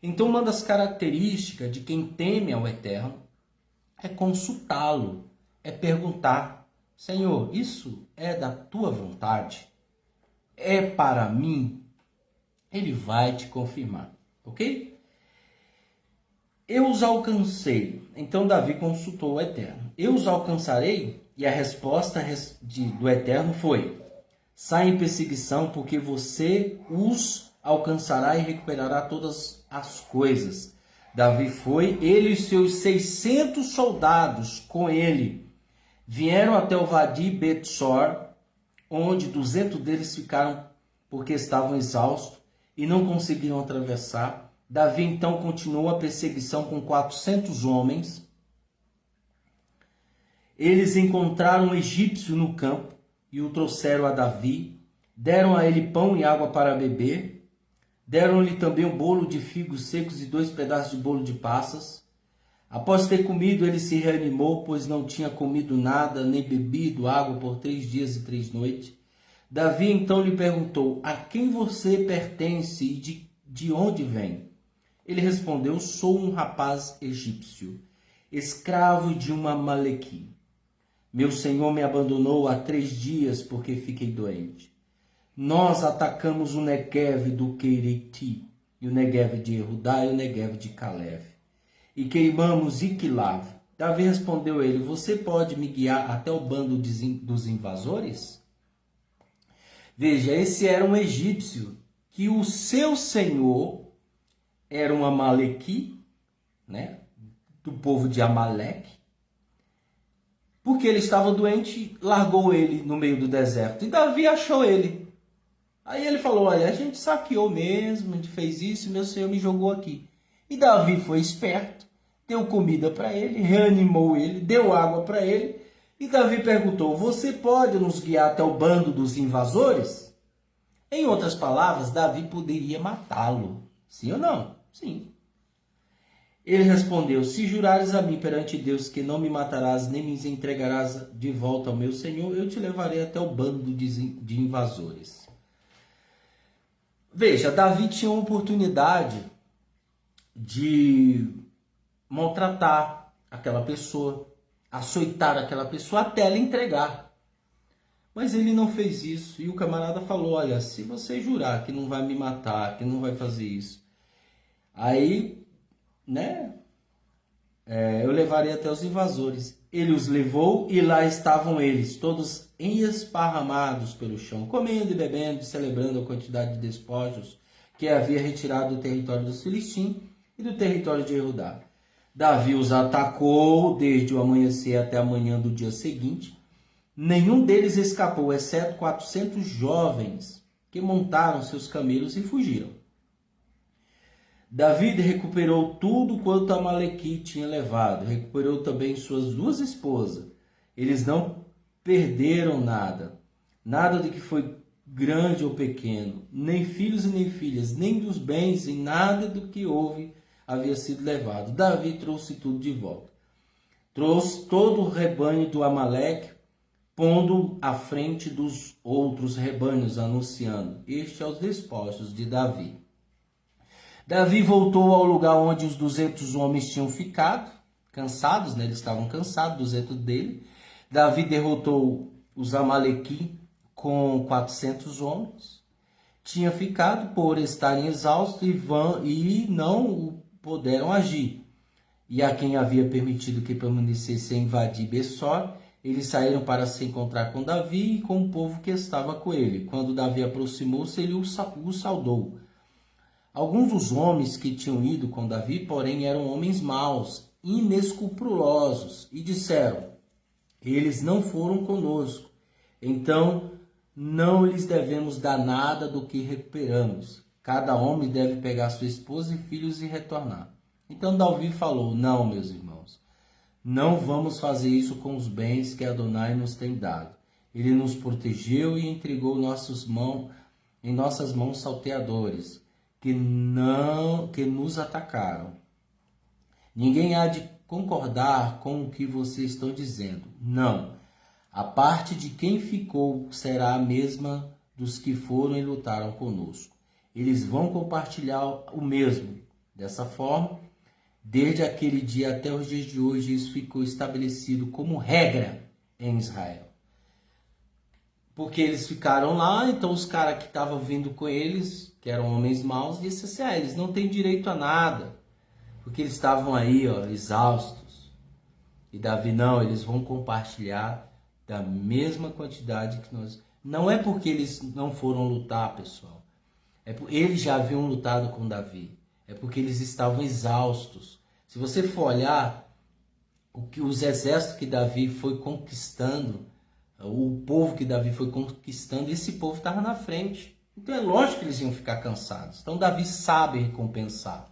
Speaker 1: Então, uma das características de quem teme ao Eterno é consultá-lo, é perguntar: Senhor, isso é da tua vontade? É para mim? Ele vai te confirmar, ok? Eu os alcancei. Então Davi consultou o Eterno. Eu os alcançarei? E a resposta do Eterno foi: sai em perseguição, porque você os alcançará e recuperará todas as coisas. Davi foi, ele e seus 600 soldados com ele vieram até o Vadi Bet-sor, onde 200 deles ficaram porque estavam exaustos e não conseguiram atravessar. Davi então continuou a perseguição com 400 homens. Eles encontraram um egípcio no campo e o trouxeram a Davi. Deram a ele pão e água para beber. Deram-lhe também um bolo de figos secos e 2 pedaços de bolo de passas. Após ter comido, ele se reanimou, pois não tinha comido nada, nem bebido água por 3 dias e 3 noites. Davi então lhe perguntou: a quem você pertence e de onde vem? Ele respondeu: sou um rapaz egípcio, escravo de uma Amaleque. Meu senhor me abandonou há 3 dias porque fiquei doente. Nós atacamos o Negev do Quereti, e o Negev de Erudá e o Negev de Caleb, e queimamos Iquilav. Davi respondeu a ele: você pode me guiar até o bando dos invasores? Veja, esse era um egípcio que o seu senhor era um Amaleque, né, do povo de Amaleque, porque ele estava doente, largou ele no meio do deserto. E Davi achou ele. Aí ele falou: olha, a gente saqueou mesmo, a gente fez isso, meu senhor me jogou aqui. E Davi foi esperto, deu comida para ele, reanimou ele, deu água para ele. E Davi perguntou: você pode nos guiar até o bando dos invasores? Em outras palavras, Davi poderia matá-lo. Sim ou não? Sim. Ele respondeu: se jurares a mim perante Deus que não me matarás, nem me entregarás de volta ao meu senhor, eu te levarei até o bando de invasores. Veja, Davi tinha uma oportunidade de maltratar aquela pessoa, açoitar aquela pessoa até ela entregar. Mas ele não fez isso. E o camarada falou: olha, se você jurar que não vai me matar, que não vai fazer isso, aí, né, eu levarei até os invasores. Ele os levou e lá estavam eles, todos esparramados pelo chão, comendo e bebendo, celebrando a quantidade de despojos que havia retirado do território dos filisteus e do território de Judá. Davi os atacou desde o amanhecer até a manhã do dia seguinte. Nenhum deles escapou, exceto 400 jovens que montaram seus camelos e fugiram. Davi recuperou tudo quanto Amaleque tinha levado. Recuperou também suas 2 esposas. Eles não perderam nada. Nada de que foi grande ou pequeno. Nem filhos e nem filhas. Nem dos bens e nada do que houve havia sido levado. Davi trouxe tudo de volta. Trouxe todo o rebanho do Amaleque, pondo à frente dos outros rebanhos, anunciando: este é os despojos de Davi. Davi voltou ao lugar onde os 200 homens tinham ficado, cansados, né? Eles estavam cansados, 200 dele. Davi derrotou os Amaleque com 400 homens. Tinha ficado por estarem exaustos e não puderam agir. E a quem havia permitido que permanecesse a invadir Bessor, eles saíram para se encontrar com Davi e com o povo que estava com ele. Quando Davi aproximou-se, ele o saudou. Alguns dos homens que tinham ido com Davi, porém, eram homens maus, inescrupulosos, e disseram: eles não foram conosco, então não lhes devemos dar nada do que recuperamos. Cada homem deve pegar sua esposa e filhos e retornar. Então Davi falou: não, meus irmãos, não vamos fazer isso com os bens que Adonai nos tem dado. Ele nos protegeu e entregou em nossas mãos salteadores, que nos atacaram. Ninguém há de concordar com o que vocês estão dizendo. Não. A parte de quem ficou será a mesma dos que foram e lutaram conosco. Eles vão compartilhar o mesmo. Dessa forma, desde aquele dia até os dias de hoje, isso ficou estabelecido como regra em Israel. Porque eles ficaram lá, então os caras que estavam vindo com eles, que eram homens maus, disseram assim: eles não têm direito a nada, porque eles estavam aí, exaustos. E Davi: não, eles vão compartilhar da mesma quantidade que nós. Não é porque eles não foram lutar, pessoal. Eles já haviam lutado com Davi. É porque eles estavam exaustos. Se você for olhar os exércitos que Davi foi conquistando, o povo que Davi foi conquistando, esse povo estava na frente. Então é lógico que eles iam ficar cansados. Então Davi sabe recompensar.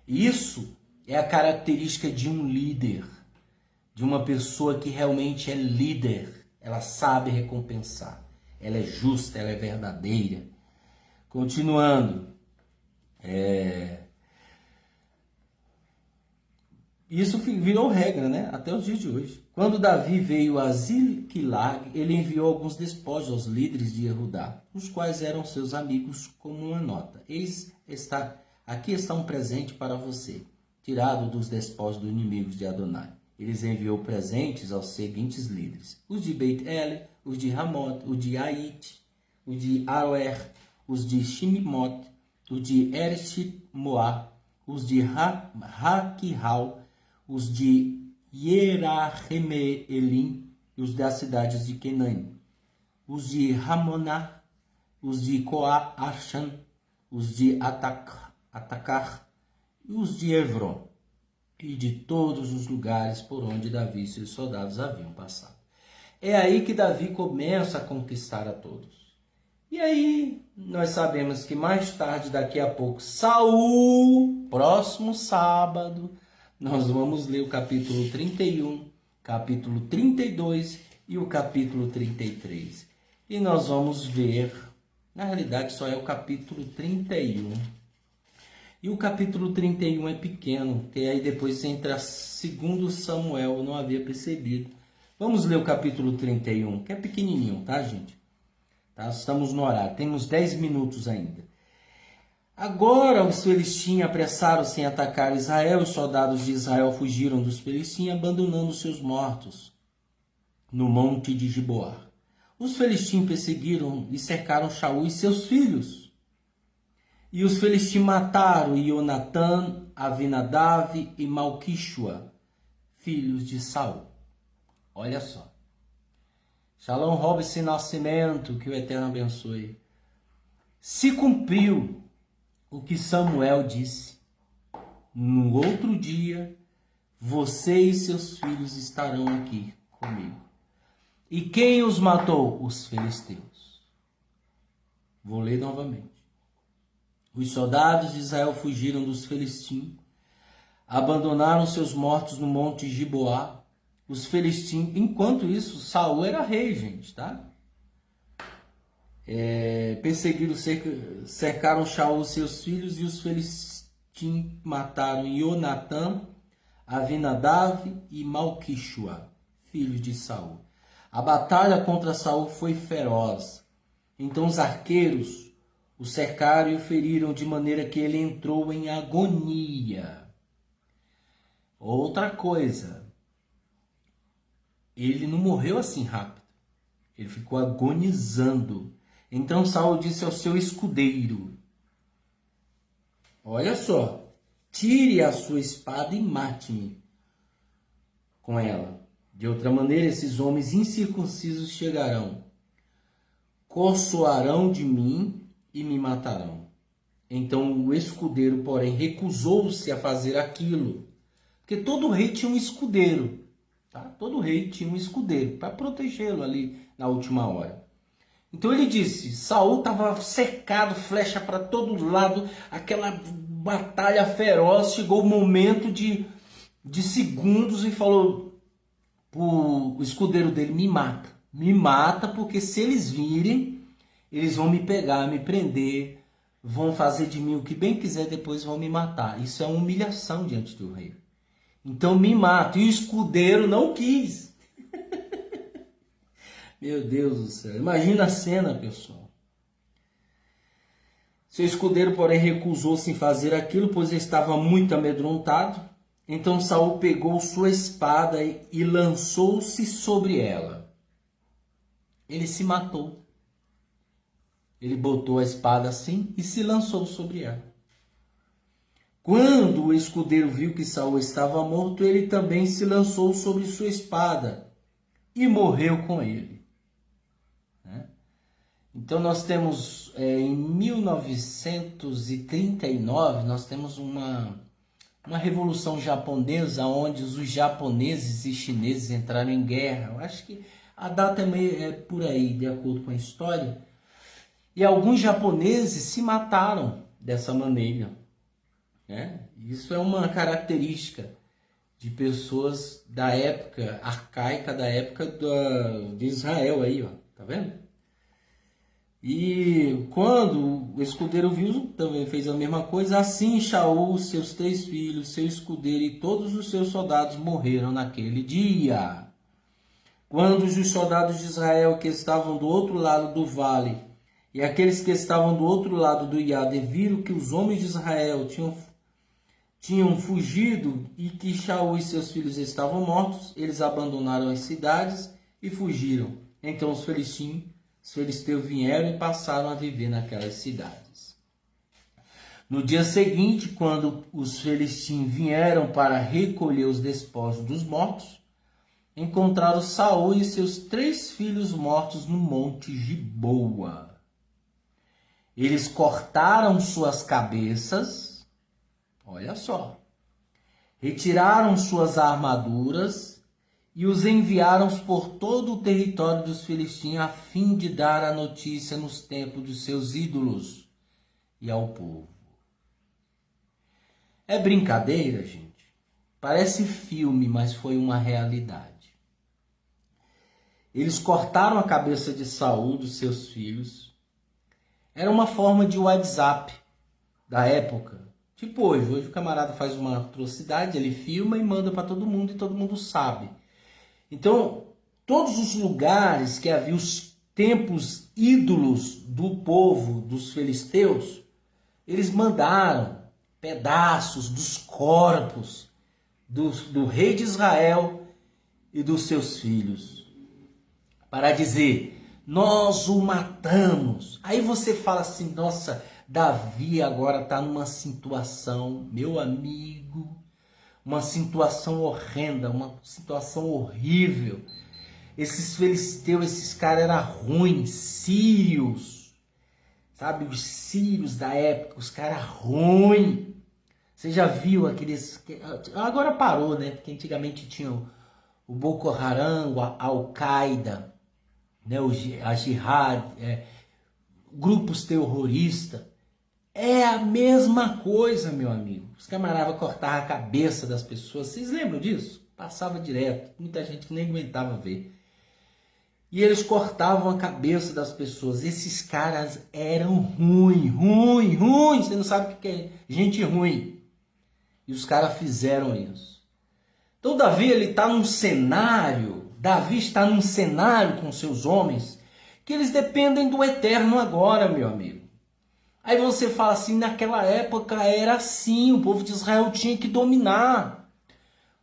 Speaker 1: Isso é a característica de um líder, de uma pessoa que realmente é líder. Ela sabe recompensar. Ela é justa, ela é verdadeira. Continuando. Isso virou regra, né? Até os dias de hoje. Quando Davi veio a Ziklag, ele enviou alguns despojos aos líderes de Judá, os quais eram seus amigos, como uma nota. Aqui está um presente para você, tirado dos despojos dos inimigos de Adonai. Eles enviou presentes aos seguintes líderes: os de Beit-El, os de Ramot, os de Ait, os de Aroer, os de Shimimot, os de Ereshit-Moá, os de Raquihal, os de Yerahemeelim, os das cidades de Kenaim, os de Ramoná, os de Coá-Achan, os de Atacar e os de Evron, e de todos os lugares por onde Davi e seus soldados haviam passado. É aí que Davi começa a conquistar a todos. E aí nós sabemos que mais tarde, daqui a pouco, Saul, próximo sábado, nós vamos ler o capítulo 31, capítulo 32 e o capítulo 33. E nós vamos ver, na realidade só é o capítulo 31. E o capítulo 31 é pequeno, que aí depois entra 2 Samuel, eu não havia percebido. Vamos ler o capítulo 31, que é pequenininho, tá, gente? Tá? Estamos no horário, temos 10 minutos ainda. Agora os filisteus apressaram-se em atacar Israel. Os soldados de Israel fugiram dos filisteus, abandonando seus mortos no monte de Giboá. Os filisteus perseguiram e cercaram Shaul e seus filhos. E os filisteus mataram Ionatã, Avinadav e Malquíshua, filhos de Saul. Olha só. Shalom Robson Nascimento, que o Eterno abençoe. Se cumpriu o que Samuel disse. No outro dia, você e seus filhos estarão aqui comigo. E quem os matou? Os filisteus. Vou ler novamente. Os soldados de Israel fugiram dos filisteus, abandonaram seus mortos no monte Giboá. Os filisteus, enquanto isso, Saul era rei, gente, tá? Perseguiram, cercaram Shaul e seus filhos, e os filisteus mataram Ionatã, Avinadav e Malquíshua, filhos de Saul. A batalha contra Saul foi feroz. Então os arqueiros o cercaram e o feriram de maneira que ele entrou em agonia. Outra coisa, ele não morreu assim rápido. Ele ficou agonizando. Então Saul disse ao seu escudeiro: olha só, tire a sua espada e mate-me com ela. De outra maneira, esses homens incircuncisos chegarão, corçoarão de mim e me matarão. Então o escudeiro, porém, recusou-se a fazer aquilo. Porque todo rei tinha um escudeiro. Tá? Todo rei tinha um escudeiro para protegê-lo ali na última hora. Então ele disse, Saul estava cercado, flecha para todo lado, aquela batalha feroz, chegou o momento de segundos e falou o escudeiro dele, me mata, porque se eles virem, eles vão me pegar, me prender, vão fazer de mim o que bem quiser, depois vão me matar. Isso é uma humilhação diante do rei. Então me mata. E o escudeiro não quis. Meu Deus do céu. Imagina a cena, pessoal. Seu escudeiro, porém, recusou-se em fazer aquilo, pois estava muito amedrontado. Então Saul pegou sua espada e lançou-se sobre ela. Ele se matou. Ele botou a espada assim e se lançou sobre ela. Quando o escudeiro viu que Saul estava morto, ele também se lançou sobre sua espada e morreu com ele. Então nós temos, em 1939, nós temos uma revolução japonesa, onde os japoneses e chineses entraram em guerra. Eu acho que a data é por aí, de acordo com a história. E alguns japoneses se mataram dessa maneira. Isso é uma característica de pessoas da época arcaica, da época de Israel aí, ó, tá vendo? E quando o escudeiro viu, também fez a mesma coisa. Assim Shaul, seus 3 filhos, seu escudeiro e todos os seus soldados morreram naquele dia. Quando os soldados de Israel que estavam do outro lado do vale e aqueles que estavam do outro lado do Iade viram que os homens de Israel tinham fugido e que Shaul e seus filhos estavam mortos, eles abandonaram as cidades e fugiram. Então os filisteus vieram e passaram a viver naquelas cidades. No dia seguinte, quando os filisteus vieram para recolher os despojos dos mortos, encontraram Saul e seus 3 filhos mortos no monte Giboa. Eles cortaram suas cabeças, olha só, retiraram suas armaduras e os enviaram por todo o território dos filisteus a fim de dar a notícia nos templos dos seus ídolos e ao povo. É brincadeira, gente? Parece filme, mas foi uma realidade. Eles cortaram a cabeça de Saul, dos seus filhos. Era uma forma de WhatsApp da época. Tipo hoje. Hoje o camarada faz uma atrocidade, ele filma e manda para todo mundo e todo mundo sabe. Então, todos os lugares que havia os templos ídolos do povo, dos filisteus, eles mandaram pedaços dos corpos do rei de Israel e dos seus filhos, para dizer, nós o matamos. Aí você fala assim, nossa, Davi agora está numa situação, meu amigo, uma situação horrenda, uma situação horrível. Esses filisteus, esses caras eram ruins, sírios, sabe, os sírios da época, os caras ruins. Você já viu aqueles... Agora parou, né? Porque antigamente tinha o Boko Haram, a Al-Qaeda, né? A Jihad, grupos terroristas. É a mesma coisa, meu amigo. Os camaradas cortavam a cabeça das pessoas. Vocês lembram disso? Passava direto. Muita gente nem aguentava ver. E eles cortavam a cabeça das pessoas. Esses caras eram ruins. Você não sabe o que é gente ruim. E os caras fizeram isso. Então Davi, ele está num cenário. Davi está num cenário com seus homens que eles dependem do eterno agora, meu amigo. Aí você fala assim, naquela época era assim, o povo de Israel tinha que dominar.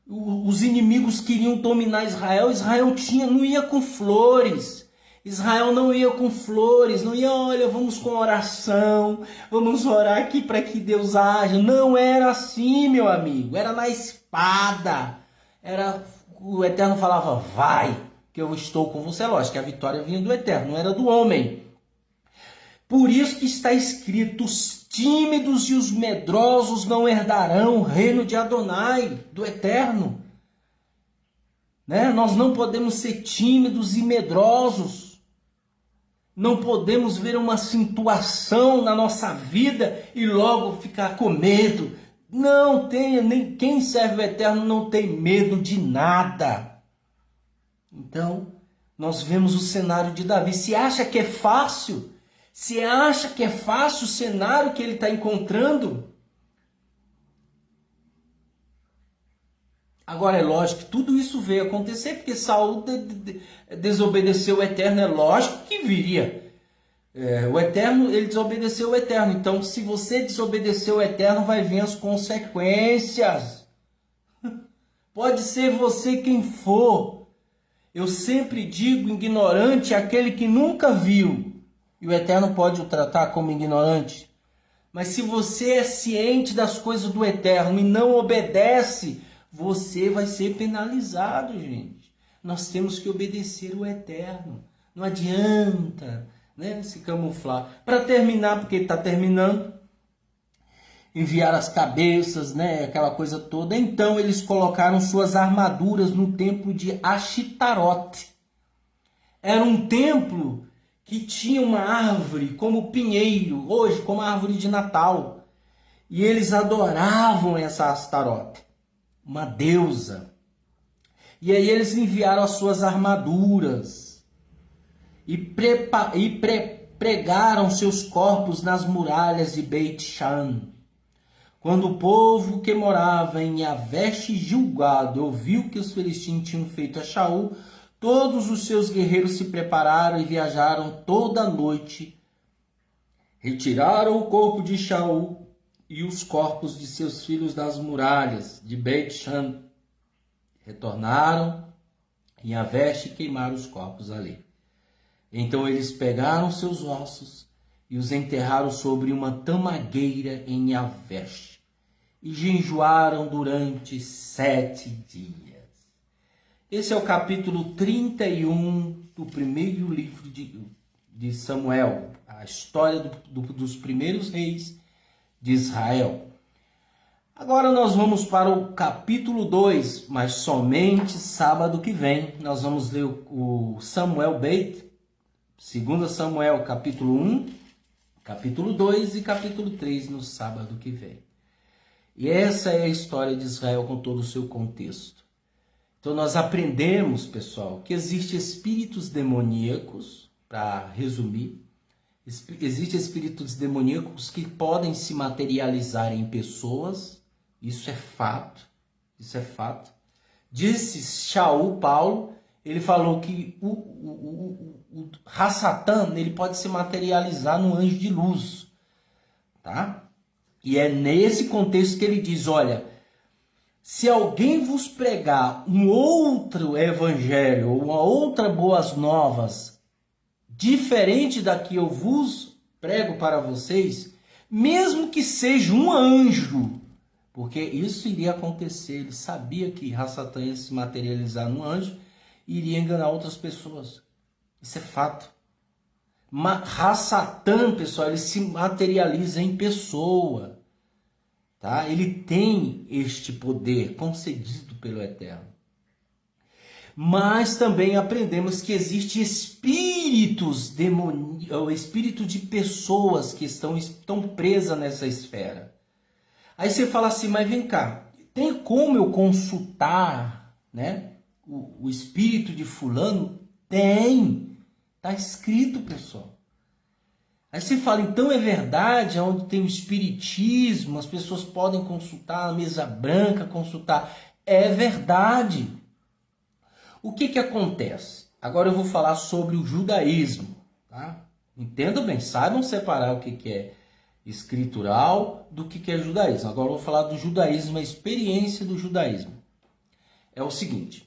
Speaker 1: Os inimigos queriam dominar Israel, Israel não ia com flores. Israel não ia com flores, não ia, olha, vamos com oração, vamos orar aqui para que Deus haja. Não era assim, meu amigo, era na espada. O Eterno falava, vai, que eu estou com você. Lógico que a vitória vinha do Eterno, não era do homem. Por isso que está escrito, os tímidos e os medrosos não herdarão o reino de Adonai, do Eterno. Né? Nós não podemos ser tímidos e medrosos. Não podemos ver uma situação na nossa vida e logo ficar com medo. Não tenha, nem quem serve o Eterno não tem medo de nada. Então, nós vemos o cenário de Davi. Se acha que é fácil? Se acha que é fácil o cenário que ele está encontrando? Agora é lógico que tudo isso veio acontecer porque Saul desobedeceu o Eterno, é lógico que viria. O Eterno, ele desobedeceu o Eterno, então se você desobedecer o Eterno vai vir as consequências. Pode ser você quem for. Eu sempre digo, ignorante é aquele que nunca viu, e o Eterno pode o tratar como ignorante. Mas se você é ciente das coisas do Eterno e não obedece, você vai ser penalizado, gente. Nós temos que obedecer o Eterno. Não adianta, né, se camuflar. Para terminar, porque está terminando, enviar as cabeças, né, aquela coisa toda. Então eles colocaram suas armaduras no templo de Ashtarote. Era um templo que tinha uma árvore como pinheiro, hoje como árvore de Natal. E eles adoravam essa Astarote, uma deusa. E aí eles enviaram as suas armaduras e pregaram seus corpos nas muralhas de Beit-Shan. Quando o povo que morava em Yavesh Gilgad ouviu que os filisteus tinham feito a Shaul, todos os seus guerreiros se prepararam e viajaram toda a noite. Retiraram o corpo de Shaul e os corpos de seus filhos das muralhas de Beit-Shan. Retornaram em Yavesh e queimaram os corpos ali. Então eles pegaram seus ossos e os enterraram sobre uma tamagueira em Yavesh e jejuaram durante 7 dias. Esse é o capítulo 31 do primeiro livro de Samuel, a história dos primeiros reis de Israel. Agora nós vamos para o capítulo 2, mas somente sábado que vem. Nós vamos ler o Samuel Beit, 2 Samuel, capítulo 1, capítulo 2 e capítulo 3 no sábado que vem. E essa é a história de Israel com todo o seu contexto. Então nós aprendemos, pessoal, que existem espíritos demoníacos, para resumir, existem espíritos demoníacos que podem se materializar em pessoas, isso é fato, isso é fato. Disse Shaul, Paulo, ele falou que o Hassatan, ele pode se materializar no anjo de luz, tá? E é nesse contexto que ele diz, olha, se alguém vos pregar um outro evangelho, ou uma outra boas novas diferente da que eu vos prego para vocês, mesmo que seja um anjo, porque isso iria acontecer. Ele sabia que Hassatã ia se materializar num anjo e iria enganar outras pessoas. Isso é fato. Hassatã, pessoal, ele se materializa em pessoa. Tá? Ele tem este poder concedido pelo Eterno. Mas também aprendemos que existem espíritos demoníacos, o espírito de pessoas que estão presas nessa esfera. Aí você fala assim, mas vem cá, tem como eu consultar, né, o espírito de fulano? Tem, está escrito, pessoal. Aí você fala, então é verdade, onde tem o espiritismo, as pessoas podem consultar a mesa branca, consultar. É verdade. O que acontece? Agora eu vou falar sobre o judaísmo. Tá? Entendam bem, saibam separar o que é escritural do que é judaísmo. Agora eu vou falar do judaísmo, a experiência do judaísmo. É o seguinte,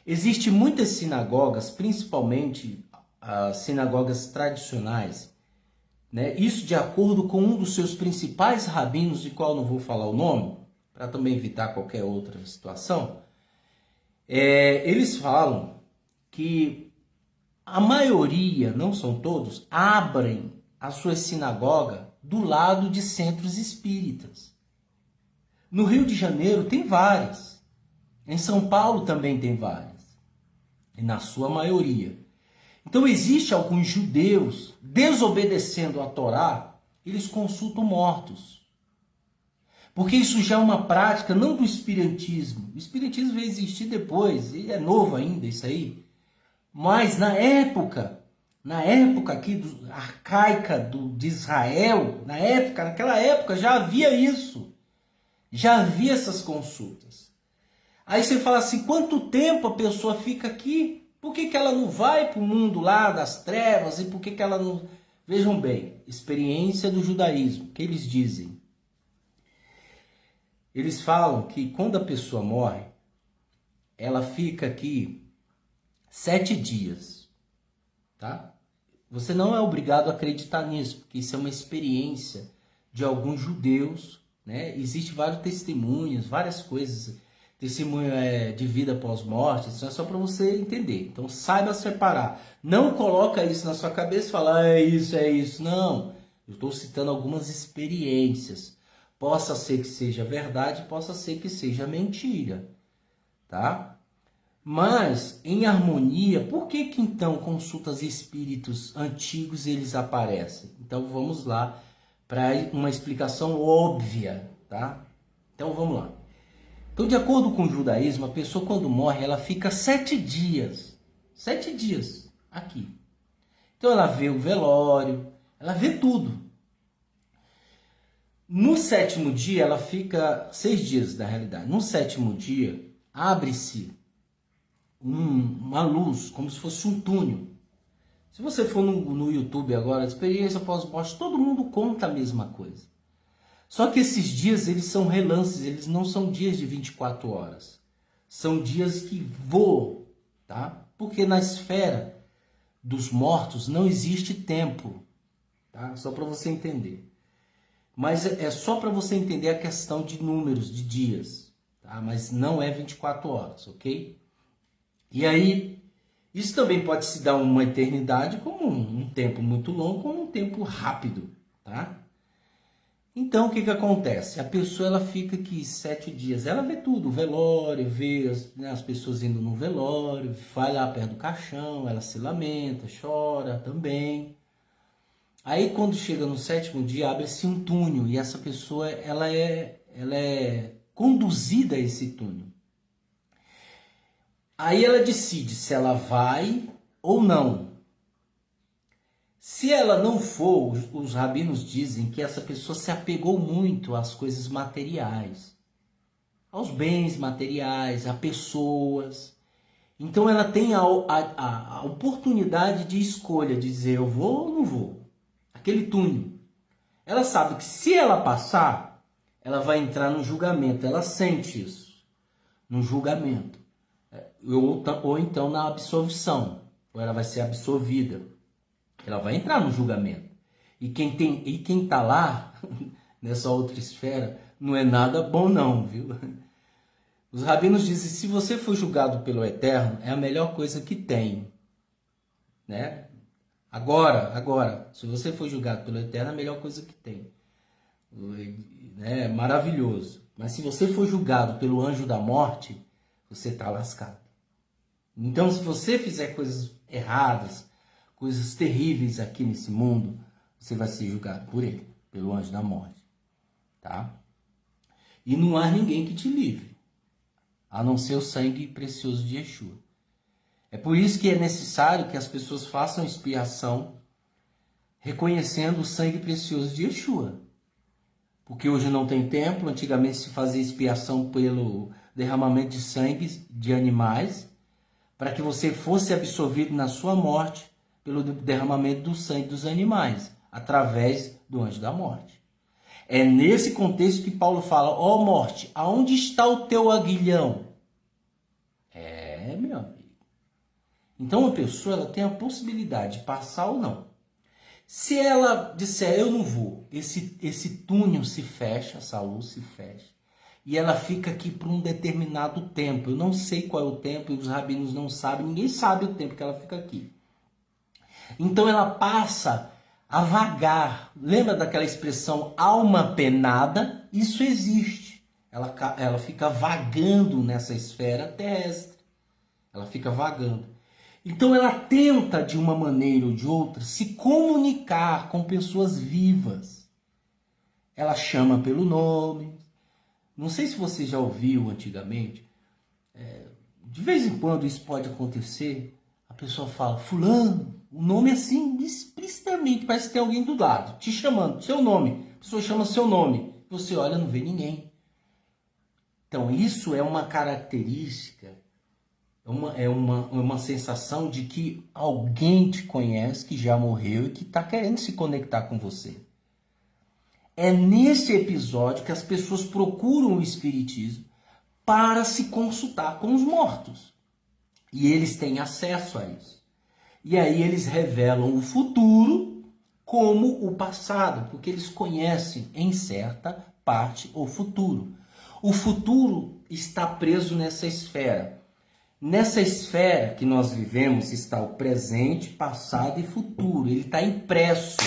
Speaker 1: existem muitas sinagogas, principalmente as sinagogas tradicionais, né? Isso de acordo com um dos seus principais rabinos, de qual não vou falar o nome, para também evitar qualquer outra situação. Eles falam que a maioria, não são todos, abrem a sua sinagoga do lado de centros espíritas. No Rio de Janeiro tem várias. Em São Paulo também tem várias. E na sua maioria. Então existe alguns judeus, desobedecendo a Torá, eles consultam mortos. Porque isso já é uma prática não do espiritismo. O espiritismo veio existir depois, e é novo ainda isso aí. Mas naquela arcaica de Israel, naquela época já havia isso. Já havia essas consultas. Aí você fala assim, quanto tempo a pessoa fica aqui? Por que ela não vai para o mundo lá das trevas? E por que ela não... Vejam bem, experiência do judaísmo, o que eles dizem? Eles falam que quando a pessoa morre, ela fica aqui 7 dias, tá? Você não é obrigado a acreditar nisso, porque isso é uma experiência de alguns judeus, né? Existem vários testemunhos, várias coisas, testemunho de vida pós-morte, isso é só para você entender. Então saiba separar. Não coloca isso na sua cabeça e fala, é isso. Não, eu estou citando algumas experiências. Possa ser que seja verdade, possa ser que seja mentira, tá? Mas, em harmonia, por que então consultas espíritos antigos eles aparecem? Então vamos lá para uma explicação óbvia, tá? Então vamos lá. Então, de acordo com o judaísmo, a pessoa quando morre, ela fica 7 dias. 7 dias aqui. Então ela vê o velório, ela vê tudo. No 7º dia, ela fica 6 dias na realidade. No 7º dia, abre-se uma luz, como se fosse um túnel. Se você for no YouTube agora, experiência pós-morte, todo mundo conta a mesma coisa. Só que esses dias, eles são relances, eles não são dias de 24 horas. São dias que voam, tá? Porque na esfera dos mortos não existe tempo, tá? Só para você entender. Mas é só para você entender a questão de números, de dias, tá? Mas não é 24 horas, ok? E aí, isso também pode se dar uma eternidade como um tempo muito longo, como um tempo rápido, tá? Então, o que acontece? A pessoa ela fica aqui 7 dias, ela vê tudo, o velório, vê as pessoas indo no velório, vai lá perto do caixão, ela se lamenta, chora também. Aí, quando chega no 7º dia, abre-se um túnel e essa pessoa ela é conduzida a esse túnel. Aí ela decide se ela vai ou não. Se ela não for, os rabinos dizem que essa pessoa se apegou muito às coisas materiais, aos bens materiais, a pessoas. Então ela tem a oportunidade de escolha, de dizer eu vou ou não vou. Aquele túnel. Ela sabe que se ela passar, ela vai entrar no julgamento. Ela sente isso, no julgamento. Ou então na absolvição. ou ela vai ser absolvida. Ela vai entrar no julgamento. E quem está lá, nessa outra esfera, não é nada bom não, viu? Os rabinos dizem, se você for julgado pelo Eterno, é a melhor coisa que tem, né? Agora, se você for julgado pelo Eterno, é a melhor coisa que tem. É maravilhoso. Mas se você for julgado pelo anjo da morte, você está lascado. Então, se você fizer coisas erradas, coisas terríveis aqui nesse mundo, você vai ser julgado por ele, pelo anjo da morte, tá? E não há ninguém que te livre, a não ser o sangue precioso de Yeshua. É por isso que é necessário que as pessoas façam expiação, reconhecendo o sangue precioso de Yeshua. Porque hoje não tem templo, antigamente se fazia expiação pelo derramamento de sangue de animais, para que você fosse absolvido na sua morte pelo derramamento do sangue dos animais, através do anjo da morte. É nesse contexto que Paulo fala, ó morte, aonde está o teu aguilhão? Meu amigo. Então a pessoa ela tem a possibilidade de passar ou não. Se ela disser, eu não vou, esse túnel se fecha, essa luz se fecha, e ela fica aqui por um determinado tempo. Eu não sei qual é o tempo, e os rabinos não sabem, ninguém sabe o tempo que ela fica aqui. Então ela passa a vagar. Lembra daquela expressão alma penada? Isso existe. Ela fica vagando nessa esfera terrestre. Ela fica vagando. Então ela tenta, de uma maneira ou de outra, se comunicar com pessoas vivas. Ela chama pelo nome. Não sei se você já ouviu antigamente. De vez em quando isso pode acontecer. A pessoa fala, fulano, o nome assim, explicitamente, parece que tem alguém do lado, te chamando, seu nome. A pessoa chama seu nome. Você olha, não vê ninguém. Então isso é uma característica, é uma sensação de que alguém te conhece, que já morreu e que está querendo se conectar com você. É nesse episódio que as pessoas procuram o espiritismo para se consultar com os mortos. E eles têm acesso a isso. E aí eles revelam o futuro como o passado, porque eles conhecem em certa parte o futuro. O futuro está preso nessa esfera. Nessa esfera que nós vivemos está o presente, passado e futuro. Ele está impresso.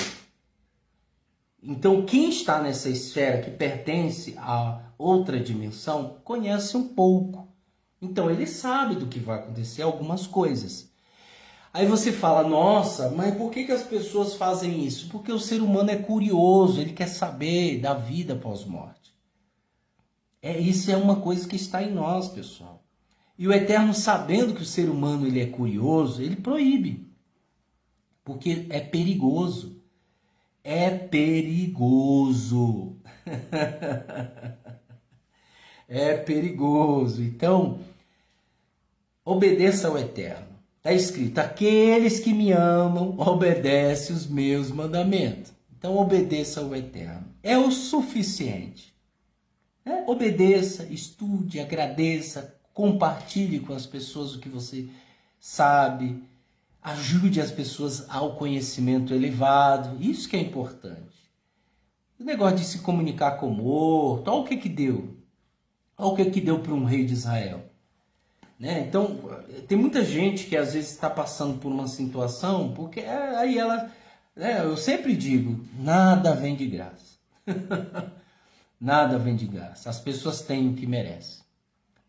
Speaker 1: Então, quem está nessa esfera que pertence a outra dimensão, conhece um pouco. Então, ele sabe do que vai acontecer, algumas coisas. Aí você fala, nossa, mas por que as pessoas fazem isso? Porque o ser humano é curioso, ele quer saber da vida pós-morte. Isso é uma coisa que está em nós, pessoal. E o Eterno, sabendo que o ser humano ele é curioso, ele proíbe. Porque é perigoso. É perigoso. É perigoso. Então, obedeça ao Eterno. Está escrito, aqueles que me amam, obedecem os meus mandamentos. Então, obedeça ao Eterno. É o suficiente. Obedeça, estude, agradeça, compartilhe com as pessoas o que você sabe, ajude as pessoas ao conhecimento elevado, isso que é importante. O negócio de se comunicar com o morto, olha o que deu. Olha o que deu para um rei de Israel. Né? Então, tem muita gente que às vezes está passando por uma situação, porque aí ela, eu sempre digo, nada vem de graça. Nada vem de graça. As pessoas têm o que merecem.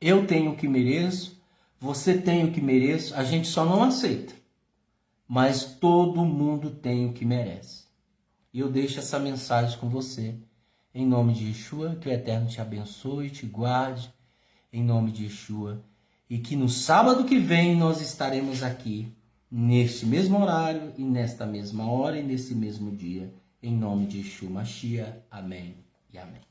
Speaker 1: Eu tenho o que mereço, você tem o que mereço, a gente só não aceita. Mas todo mundo tem o que merece. E eu deixo essa mensagem com você. Em nome de Yeshua, que o Eterno te abençoe, te guarde. Em nome de Yeshua. E que no sábado que vem nós estaremos aqui, neste mesmo horário, e nesta mesma hora, e nesse mesmo dia. Em nome de Yeshua Mashiach. Amém e amém.